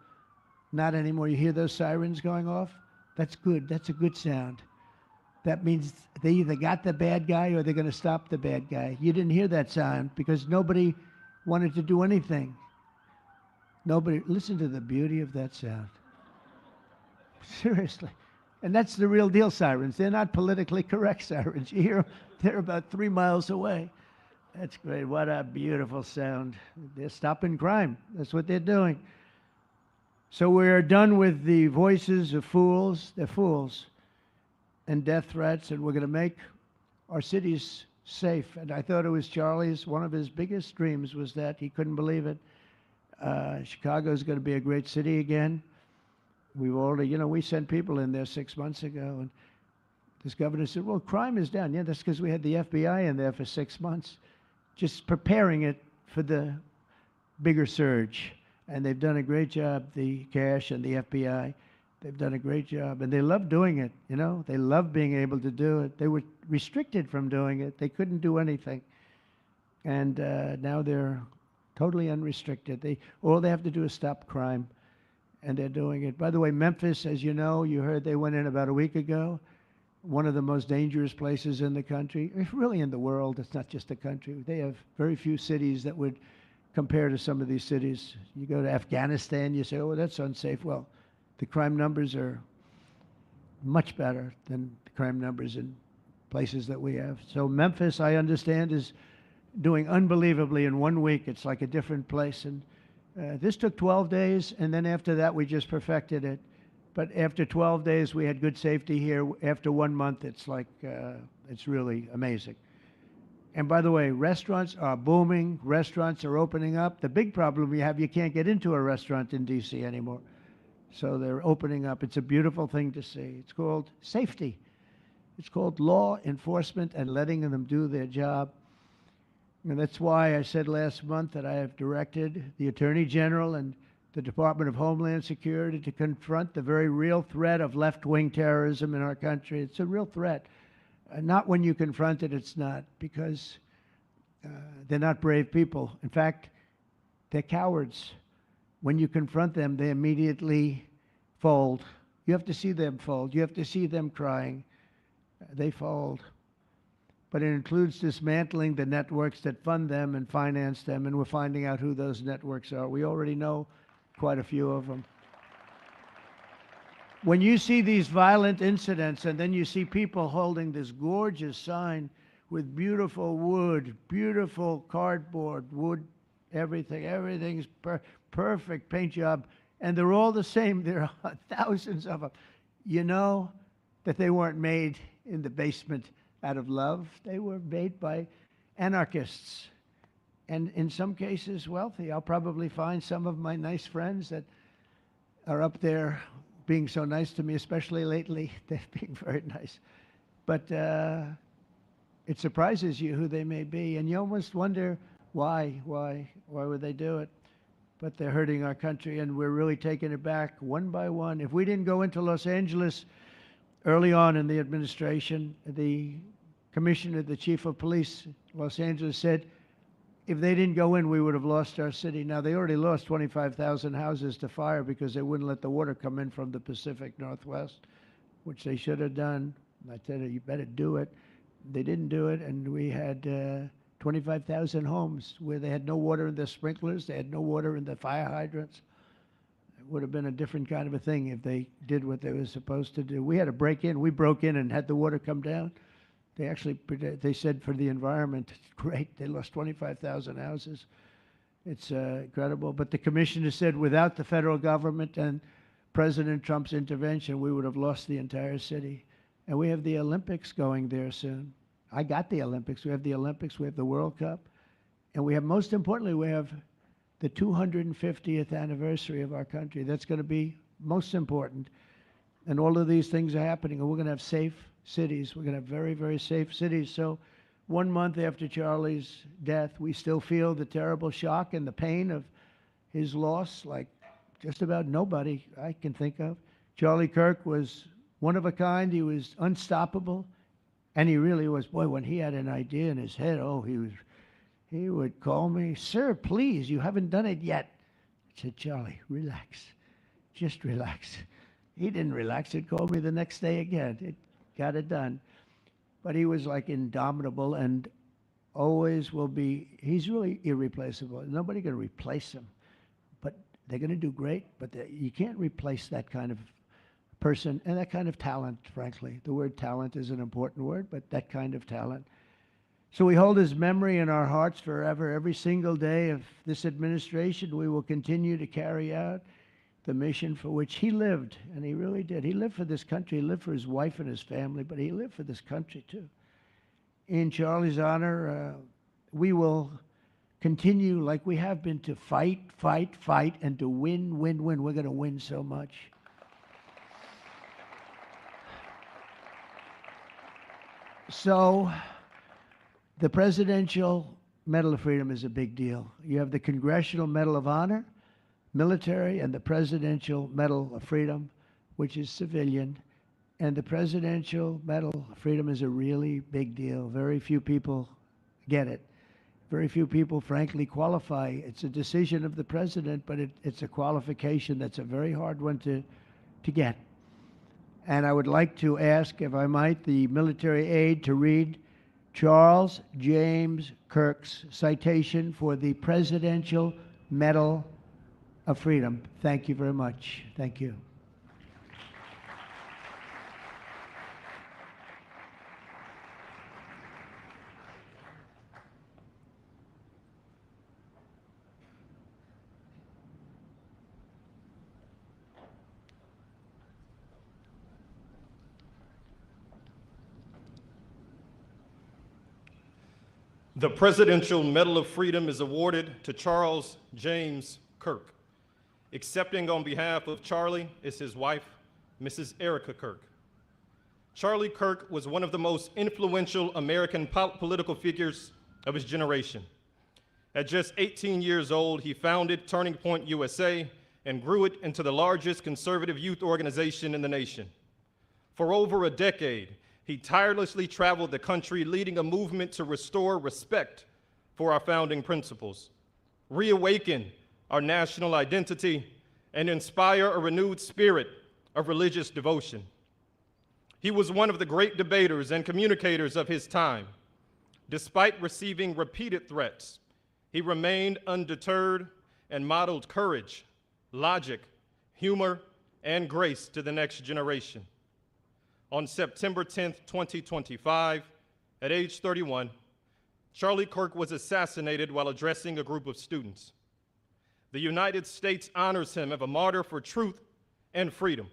Not anymore. You hear those sirens going off? That's good. That's a good sound. That means they either got the bad guy or they're going to stop the bad guy. You didn't hear that sound because nobody wanted to do anything. Nobody. Listen to the beauty of that sound. Seriously. And that's the real deal sirens. They're not politically correct sirens. You hear them, they're about 3 miles away. That's great. What a beautiful sound. They're stopping crime. That's what they're doing. So we're done with the voices of fools. They're fools. And death threats, and we're going to make our cities safe. And I thought it was Charlie's, one of his biggest dreams was that. He couldn't believe it. Chicago is going to be a great city again. We've already, we sent people in there 6 months ago, and this governor said, well, crime is down. Yeah, that's because we had the FBI in there for 6 months, just preparing it for the bigger surge. And they've done a great job, the cash and the FBI. They've done a great job, and they love doing it, They love being able to do it. They were restricted from doing it. They couldn't do anything. And now they're totally unrestricted. All they have to do is stop crime. And they're doing it. By the way, Memphis, as you know, you heard they went in about a week ago. One of the most dangerous places in the country, really in the world. It's not just the country. They have very few cities that would compare to some of these cities. You go to Afghanistan, you say, oh, that's unsafe. Well, the crime numbers are much better than the crime numbers in places that we have. So Memphis, I understand, is doing unbelievably in 1 week. It's like a different place. And this took 12 days, and then after that, we just perfected it. But after 12 days, we had good safety here. After 1 month, it's like, it's really amazing. And by the way, restaurants are booming. Restaurants are opening up. The big problem we have, you can't get into a restaurant in D.C. anymore. So they're opening up. It's a beautiful thing to see. It's called safety. It's called law enforcement and letting them do their job. And that's why I said last month that I have directed the Attorney General and the Department of Homeland Security to confront the very real threat of left-wing terrorism in our country. It's a real threat. Not when you confront it, it's not, because they're not brave people. In fact, they're cowards. When you confront them, they immediately fold. You have to see them fold. You have to see them crying. They fold. But it includes dismantling the networks that fund them and finance them, and we're finding out who those networks are. We already know quite a few of them. When you see these violent incidents, and then you see people holding this gorgeous sign with beautiful wood, beautiful cardboard, wood, everything's perfect paint job, and they're all the same. There are thousands of them. You know that they weren't made in the basement out of love. They were made by anarchists, and in some cases wealthy. I'll probably find some of my nice friends that are up there being so nice to me, especially lately. They're being very nice. But it surprises you who they may be, and you almost wonder why would they do it? But they're hurting our country, and we're really taking it back one by one. If we didn't go into Los Angeles early on in the administration, the commissioner, the chief of police, Los Angeles, said if they didn't go in, we would have lost our city. Now, they already lost 25,000 houses to fire because they wouldn't let the water come in from the Pacific Northwest, which they should have done. And I said, you better do it. They didn't do it, and we had 25,000 homes where they had no water in their sprinklers, they had no water in the fire hydrants. It would have been a different kind of a thing if they did what they were supposed to do. We had to break in. We broke in and had the water come down. They actually, they said for the environment, it's great. They lost 25,000 houses. It's incredible. But the commissioner said without the federal government and President Trump's intervention, we would have lost the entire city. And we have the Olympics going there soon. I got the Olympics. We have the Olympics. We have the World Cup. And we have, most importantly, we have the 250th anniversary of our country. That's going to be most important. And all of these things are happening. And we're going to have safe cities. We're going to have very, very safe cities. So 1 month after Charlie's death, we still feel the terrible shock and the pain of his loss, like just about nobody I can think of. Charlie Kirk was one of a kind. He was unstoppable. And he really was. Boy, when he had an idea in his head, he would call me, sir, please, you haven't done it yet. I said, Charlie, relax. Just relax. He didn't relax. He'd call me the next day again. It got it done. But he was like indomitable and always will be. He's really irreplaceable. Nobody can replace him. But they're going to do great. But you can't replace that kind of person and that kind of talent, frankly. The word talent is an important word, but that kind of talent. So we hold his memory in our hearts forever. Every single day of this administration, we will continue to carry out the mission for which he lived, and he really did. He lived for this country. He lived for his wife and his family, but he lived for this country too. In Charlie's honor, we will continue like we have been to fight, fight, fight, and to win, win, win. We're going to win so much. So the Presidential Medal of Freedom is a big deal. You have the Congressional Medal of Honor, military, and the Presidential Medal of Freedom, which is civilian. And the Presidential Medal of Freedom is a really big deal. Very few people get it. Very few people, frankly, qualify. It's a decision of the president, but it's a qualification that's a very hard one to get. And I would like to ask, if I might, the military aide to read Charles James Kirk's citation for the Presidential Medal of Freedom. Thank you very much. Thank you. The Presidential Medal of Freedom is awarded to Charles James Kirk. Accepting on behalf of Charlie is his wife, Mrs. Erica Kirk. Charlie Kirk was one of the most influential American political figures of his generation. At just 18 years old, he founded Turning Point USA and grew it into the largest conservative youth organization in the nation. For over a decade, he tirelessly traveled the country, leading a movement to restore respect for our founding principles, reawaken our national identity, and inspire a renewed spirit of religious devotion. He was one of the great debaters and communicators of his time. Despite receiving repeated threats, he remained undeterred and modeled courage, logic, humor, and grace to the next generation. On September 10th, 2025, at age 31, Charlie Kirk was assassinated while addressing a group of students. The United States honors him as a martyr for truth and freedom.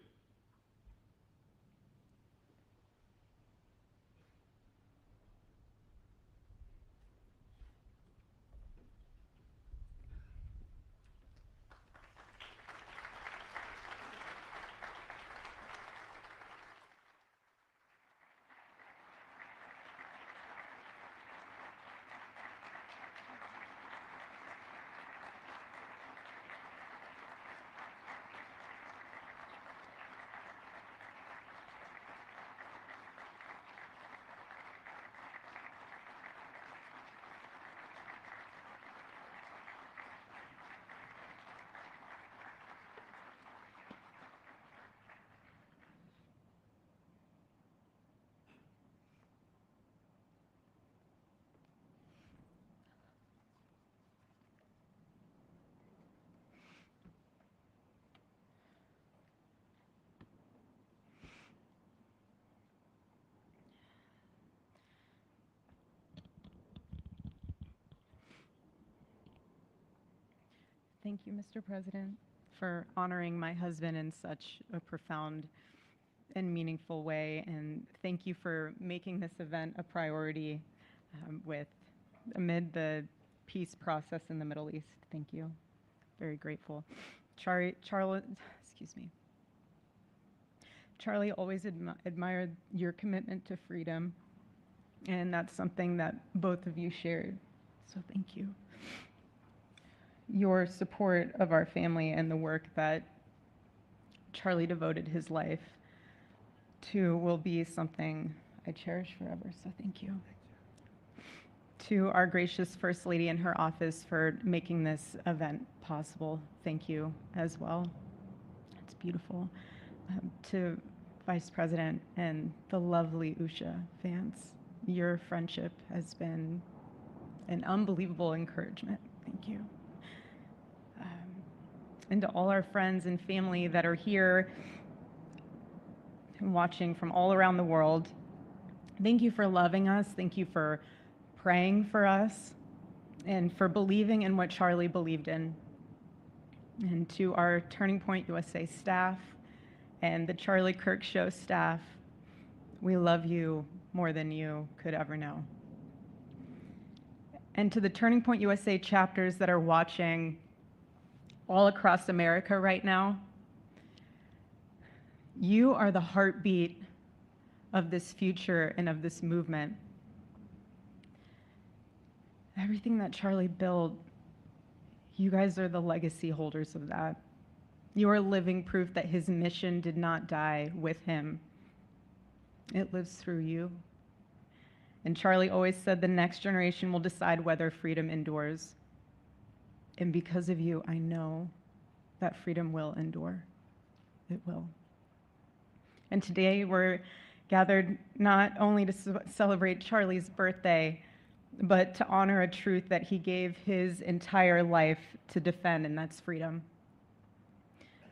Thank you, Mr. President, for honoring my husband in such a profound and meaningful way. And thank you for making this event a priority amid the peace process in the Middle East. Thank you. Very grateful. Excuse me. Charlie always admired your commitment to freedom, and that's something that both of you shared. So thank you. Your support of our family and the work that Charlie devoted his life to will be something I cherish forever, so thank you. To our gracious First Lady in her office for making this event possible, thank you as well. It's beautiful. To Vice President and the lovely Usha Vance, your friendship has been an unbelievable encouragement. Thank you. And to all our friends and family that are here and watching from all around the world, thank you for loving us. Thank you for praying for us and for believing in what Charlie believed in. And to our Turning Point USA staff and the Charlie Kirk Show staff, we love you more than you could ever know. And to the Turning Point USA chapters that are watching all across America right now, you are the heartbeat of this future and of this movement. Everything that Charlie built, you guys are the legacy holders of that. You are living proof that his mission did not die with him. It lives through you. And Charlie always said the next generation will decide whether freedom endures. And because of you, I know that freedom will endure. It will. And today we're gathered not only to celebrate Charlie's birthday, but to honor a truth that he gave his entire life to defend, and that's freedom.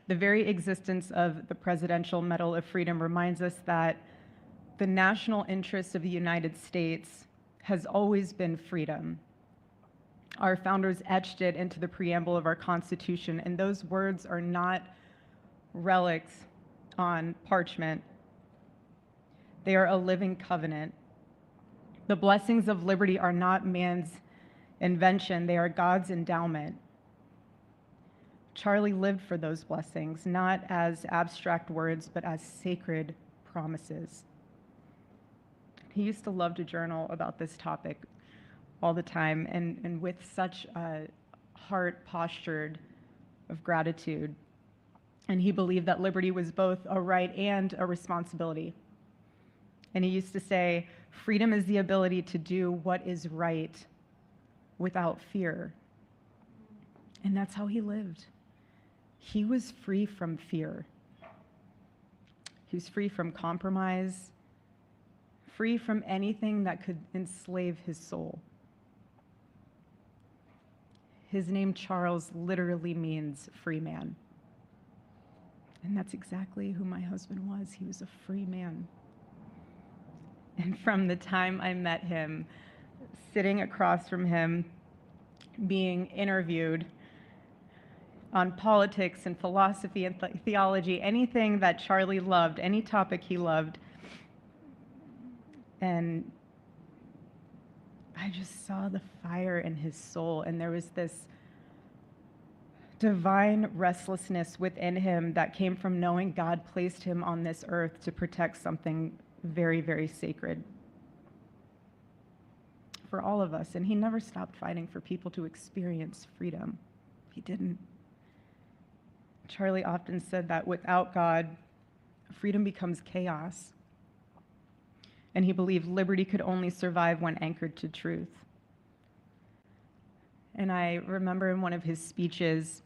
The very existence of the Presidential Medal of Freedom reminds us that the national interest of the United States has always been freedom. Our founders etched it into the preamble of our Constitution, and those words are not relics on parchment. They are a living covenant. The blessings of liberty are not man's invention, they are God's endowment. Charlie lived for those blessings, not as abstract words, but as sacred promises. He used to love to journal about this topic all the time, and with such a heart postured of gratitude. And he believed that liberty was both a right and a responsibility. And he used to say, freedom is the ability to do what is right without fear. And that's how he lived. He was free from fear. He was free from compromise, free from anything that could enslave his soul. His name, Charles, literally means free man. And that's exactly who my husband was. He was a free man. And from the time I met him, sitting across from him, being interviewed on politics and philosophy and theology, anything that Charlie loved, any topic he loved, and I just saw the fire in his soul, and there was this divine restlessness within him that came from knowing God placed him on this earth to protect something very, very sacred for all of us. And he never stopped fighting for people to experience freedom. He didn't. Charlie often said that without God, freedom becomes chaos. And he believed liberty could only survive when anchored to truth. And I remember in one of his speeches,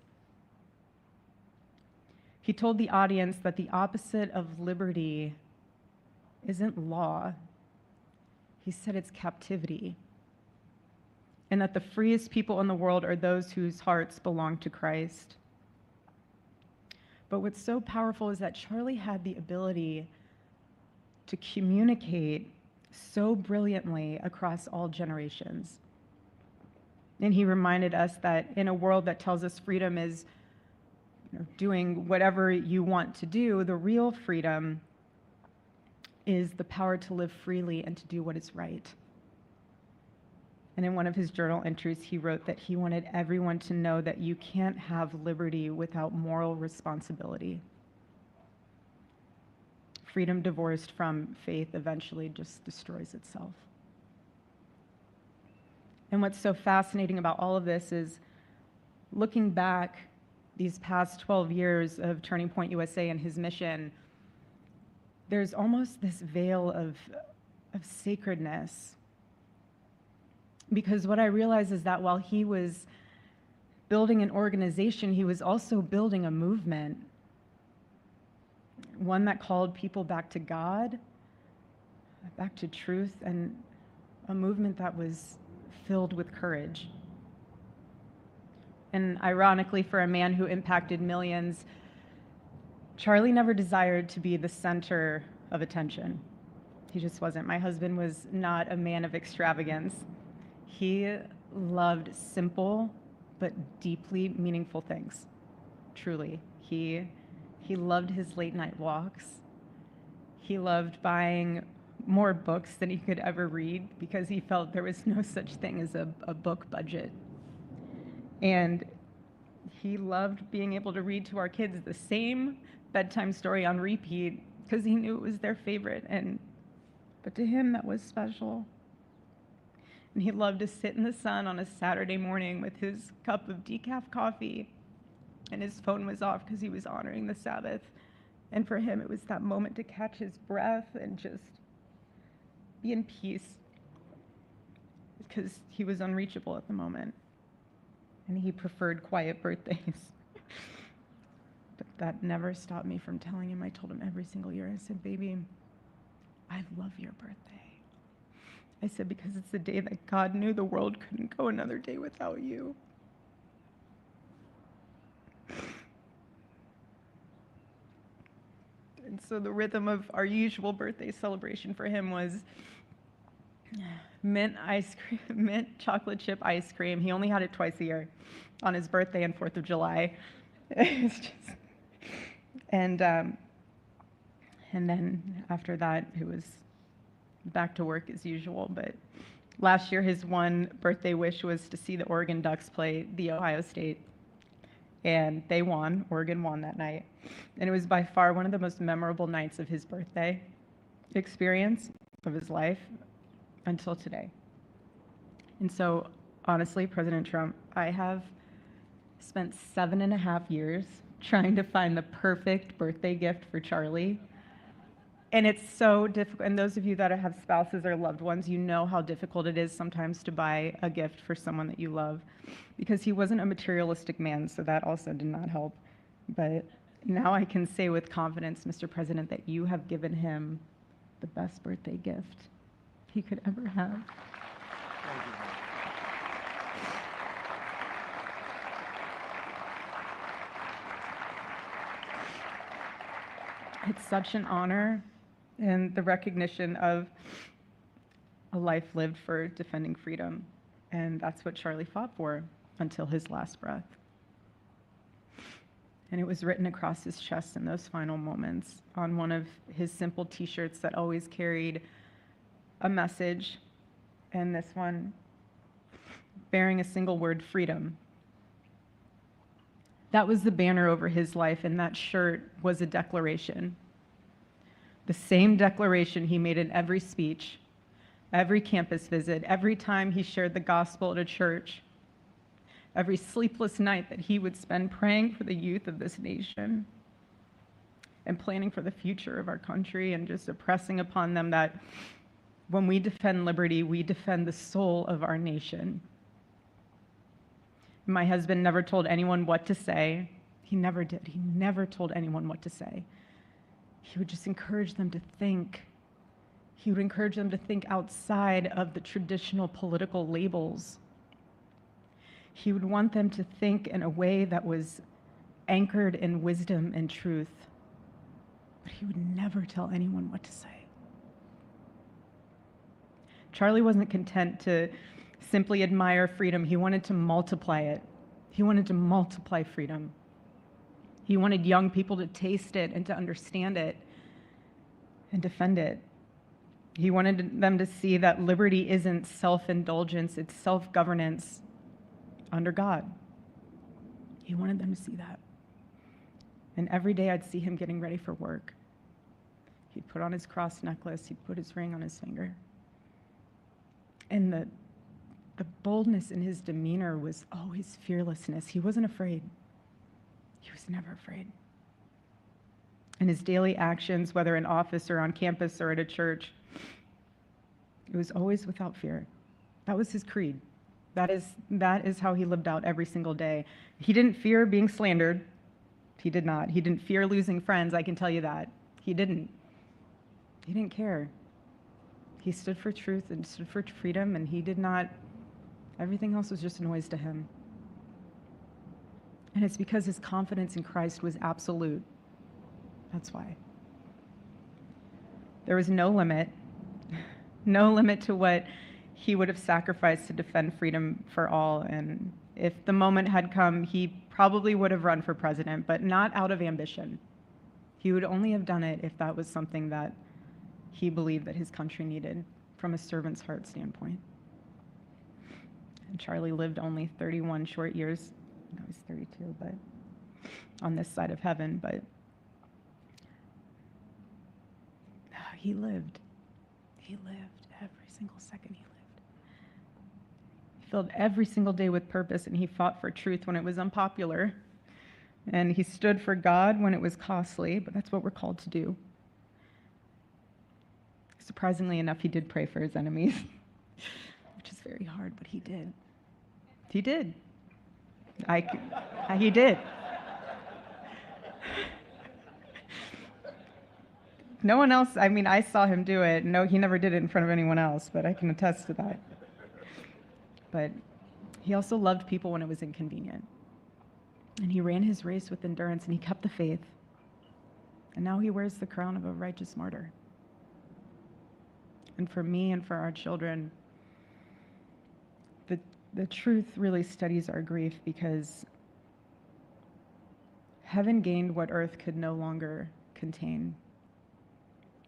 he told the audience that the opposite of liberty isn't law. He said it's captivity. And that the freest people in the world are those whose hearts belong to Christ. But what's so powerful is that Charlie had the ability to communicate so brilliantly across all generations. And he reminded us that in a world that tells us freedom is doing whatever you want to do, the real freedom is the power to live freely and to do what is right. And in one of his journal entries, he wrote that he wanted everyone to know that you can't have liberty without moral responsibility. Freedom divorced from faith eventually just destroys itself. And what's so fascinating about all of this is looking back these past 12 years of Turning Point USA and his mission, there's almost this veil of sacredness. Because what I realize is that while he was building an organization, he was also building a movement, one that called people back to God, back to truth, and a movement that was filled with courage. And ironically, for a man who impacted millions, Charlie never desired to be the center of attention. He just wasn't. My husband was not a man of extravagance. He loved simple but deeply meaningful things, truly. He loved his late night walks. He loved buying more books than he could ever read because he felt there was no such thing as a book budget. And he loved being able to read to our kids the same bedtime story on repeat because he knew it was their favorite. But to him, that was special. And he loved to sit in the sun on a Saturday morning with his cup of decaf coffee, and his phone was off because he was honoring the Sabbath. And for him, it was that moment to catch his breath and just be in peace because he was unreachable at the moment. And he preferred quiet birthdays. But that never stopped me from telling him. I told him every single year, I said, baby, I love your birthday. I said, because it's the day that God knew the world couldn't go another day without you. And so the rhythm of our usual birthday celebration for him was mint ice cream, mint chocolate chip ice cream. He only had it twice a year, on his birthday and 4th of July. It's just, and then after that, it was back to work as usual. But last year, his one birthday wish was to see the Oregon Ducks play the Ohio State. And they won. Oregon won that night. And it was by far one of the most memorable nights of his birthday experience of his life until today. And so, honestly, President Trump, I have spent 7.5 years trying to find the perfect birthday gift for Charlie. And it's so difficult. And those of you that have spouses or loved ones, you know how difficult it is sometimes to buy a gift for someone that you love, because he wasn't a materialistic man, so that also did not help. But now I can say with confidence, Mr. President, that you have given him the best birthday gift he could ever have. It's such an honor and the recognition of a life lived for defending freedom. And that's what Charlie fought for until his last breath. And it was written across his chest in those final moments on one of his simple t-shirts that always carried a message, and this one bearing a single word, freedom. That was the banner over his life, and that shirt was a declaration. The same declaration he made in every speech, every campus visit, every time he shared the gospel at a church, every sleepless night that he would spend praying for the youth of this nation and planning for the future of our country, and just impressing upon them that when we defend liberty, we defend the soul of our nation. My husband never told anyone what to say. He never did. He never told anyone what to say. He would just encourage them to think. He would encourage them to think outside of the traditional political labels. He would want them to think in a way that was anchored in wisdom and truth. But he would never tell anyone what to say. Charlie wasn't content to simply admire freedom. He wanted to multiply it. He wanted to multiply freedom. He wanted young people to taste it and to understand it and defend it. He wanted them to see that liberty isn't self-indulgence, it's self-governance under God. He wanted them to see that. And every day I'd see him getting ready for work. He'd put on his cross necklace, he'd put his ring on his finger. And the boldness in his demeanor was always fearlessness. He wasn't afraid. He was never afraid. In his daily actions, whether in office or on campus or at a church, it was always without fear. That was his creed. That is how he lived out every single day. He didn't fear being slandered. He did not. He didn't fear losing friends, I can tell you that. He didn't. He didn't care. He stood for truth and stood for freedom, and he did not, everything else was just noise to him. And it's because his confidence in Christ was absolute. That's why. There was no limit to what he would have sacrificed to defend freedom for all. And if the moment had come, he probably would have run for president, but not out of ambition. He would only have done it if that was something that he believed that his country needed from a servant's heart standpoint. And Charlie lived only 31 short years. No, he's 32, but on this side of heaven, but he lived. He lived every single second he lived. He filled every single day with purpose, and he fought for truth when it was unpopular. And he stood for God when it was costly, but that's what we're called to do. Surprisingly enough, he did pray for his enemies, which is very hard, but he did. He did. He did. No one else, I mean, I saw him do it. No, he never did it in front of anyone else, but I can attest to that. But he also loved people when it was inconvenient. And he ran his race with endurance, and he kept the faith. And now he wears the crown of a righteous martyr. And for me and for our children, the truth really studies our grief, because heaven gained what earth could no longer contain: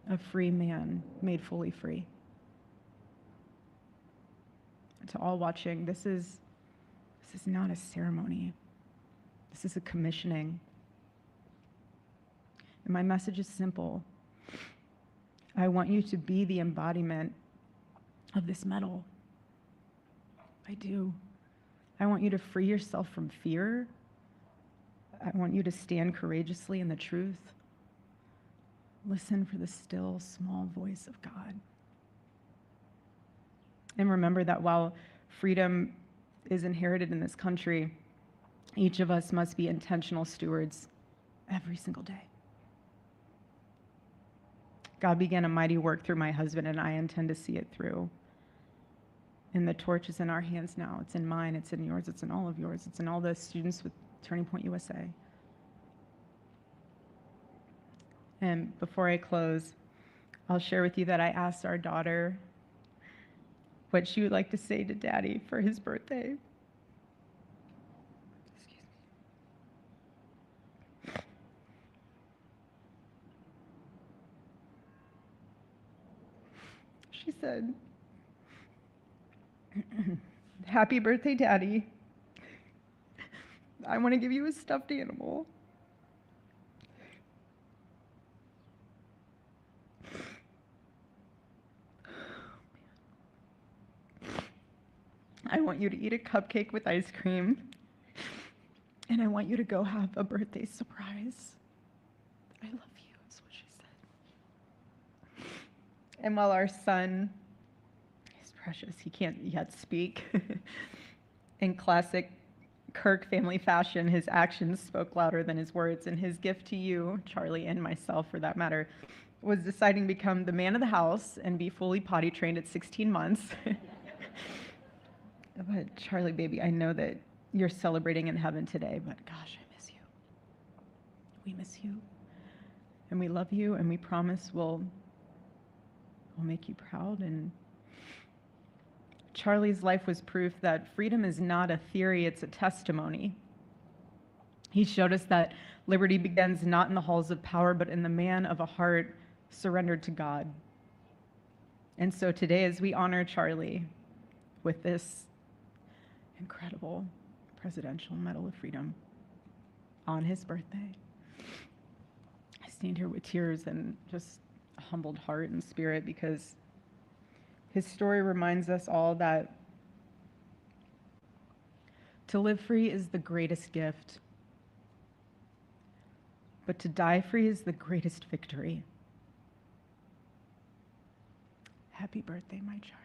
a free man made fully free. To all watching, this is not a ceremony. This is a commissioning. And my message is simple. I want you to be the embodiment of this medal. I do. I want you to free yourself from fear. I want you to stand courageously in the truth. Listen for the still, small voice of God. And remember that while freedom is inherited in this country, each of us must be intentional stewards every single day. God began a mighty work through my husband, and I intend to see it through. And the torch is in our hands now. It's in mine, it's in yours, it's in all of yours, it's in all the students with Turning Point USA. And before I close, I'll share with you that I asked our daughter what she would like to say to Daddy for his birthday. She said, "Happy birthday, Daddy. I want to give you a stuffed animal. I want you to eat a cupcake with ice cream, and I want you to go have a birthday surprise. I love you," is what she said. And while our son is precious, he can't yet speak, in classic Kirk family fashion, his actions spoke louder than his words, and his gift to you, Charlie, and myself for that matter, was deciding to become the man of the house and be fully potty trained at 16 months. But Charlie, baby, I know that you're celebrating in heaven today, but gosh, I miss you. We miss you. And we love you, and we promise we'll make you proud. And Charlie's life was proof that freedom is not a theory, it's a testimony. He showed us that liberty begins not in the halls of power, but in the man of a heart surrendered to God. And so today, as we honor Charlie with this incredible Presidential Medal of Freedom on his birthday, I stand here with tears and just a humbled heart and spirit, because his story reminds us all that to live free is the greatest gift, but to die free is the greatest victory. Happy birthday, my Charlie.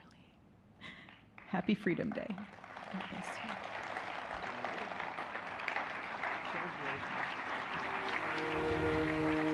Happy Freedom Day. God bless you.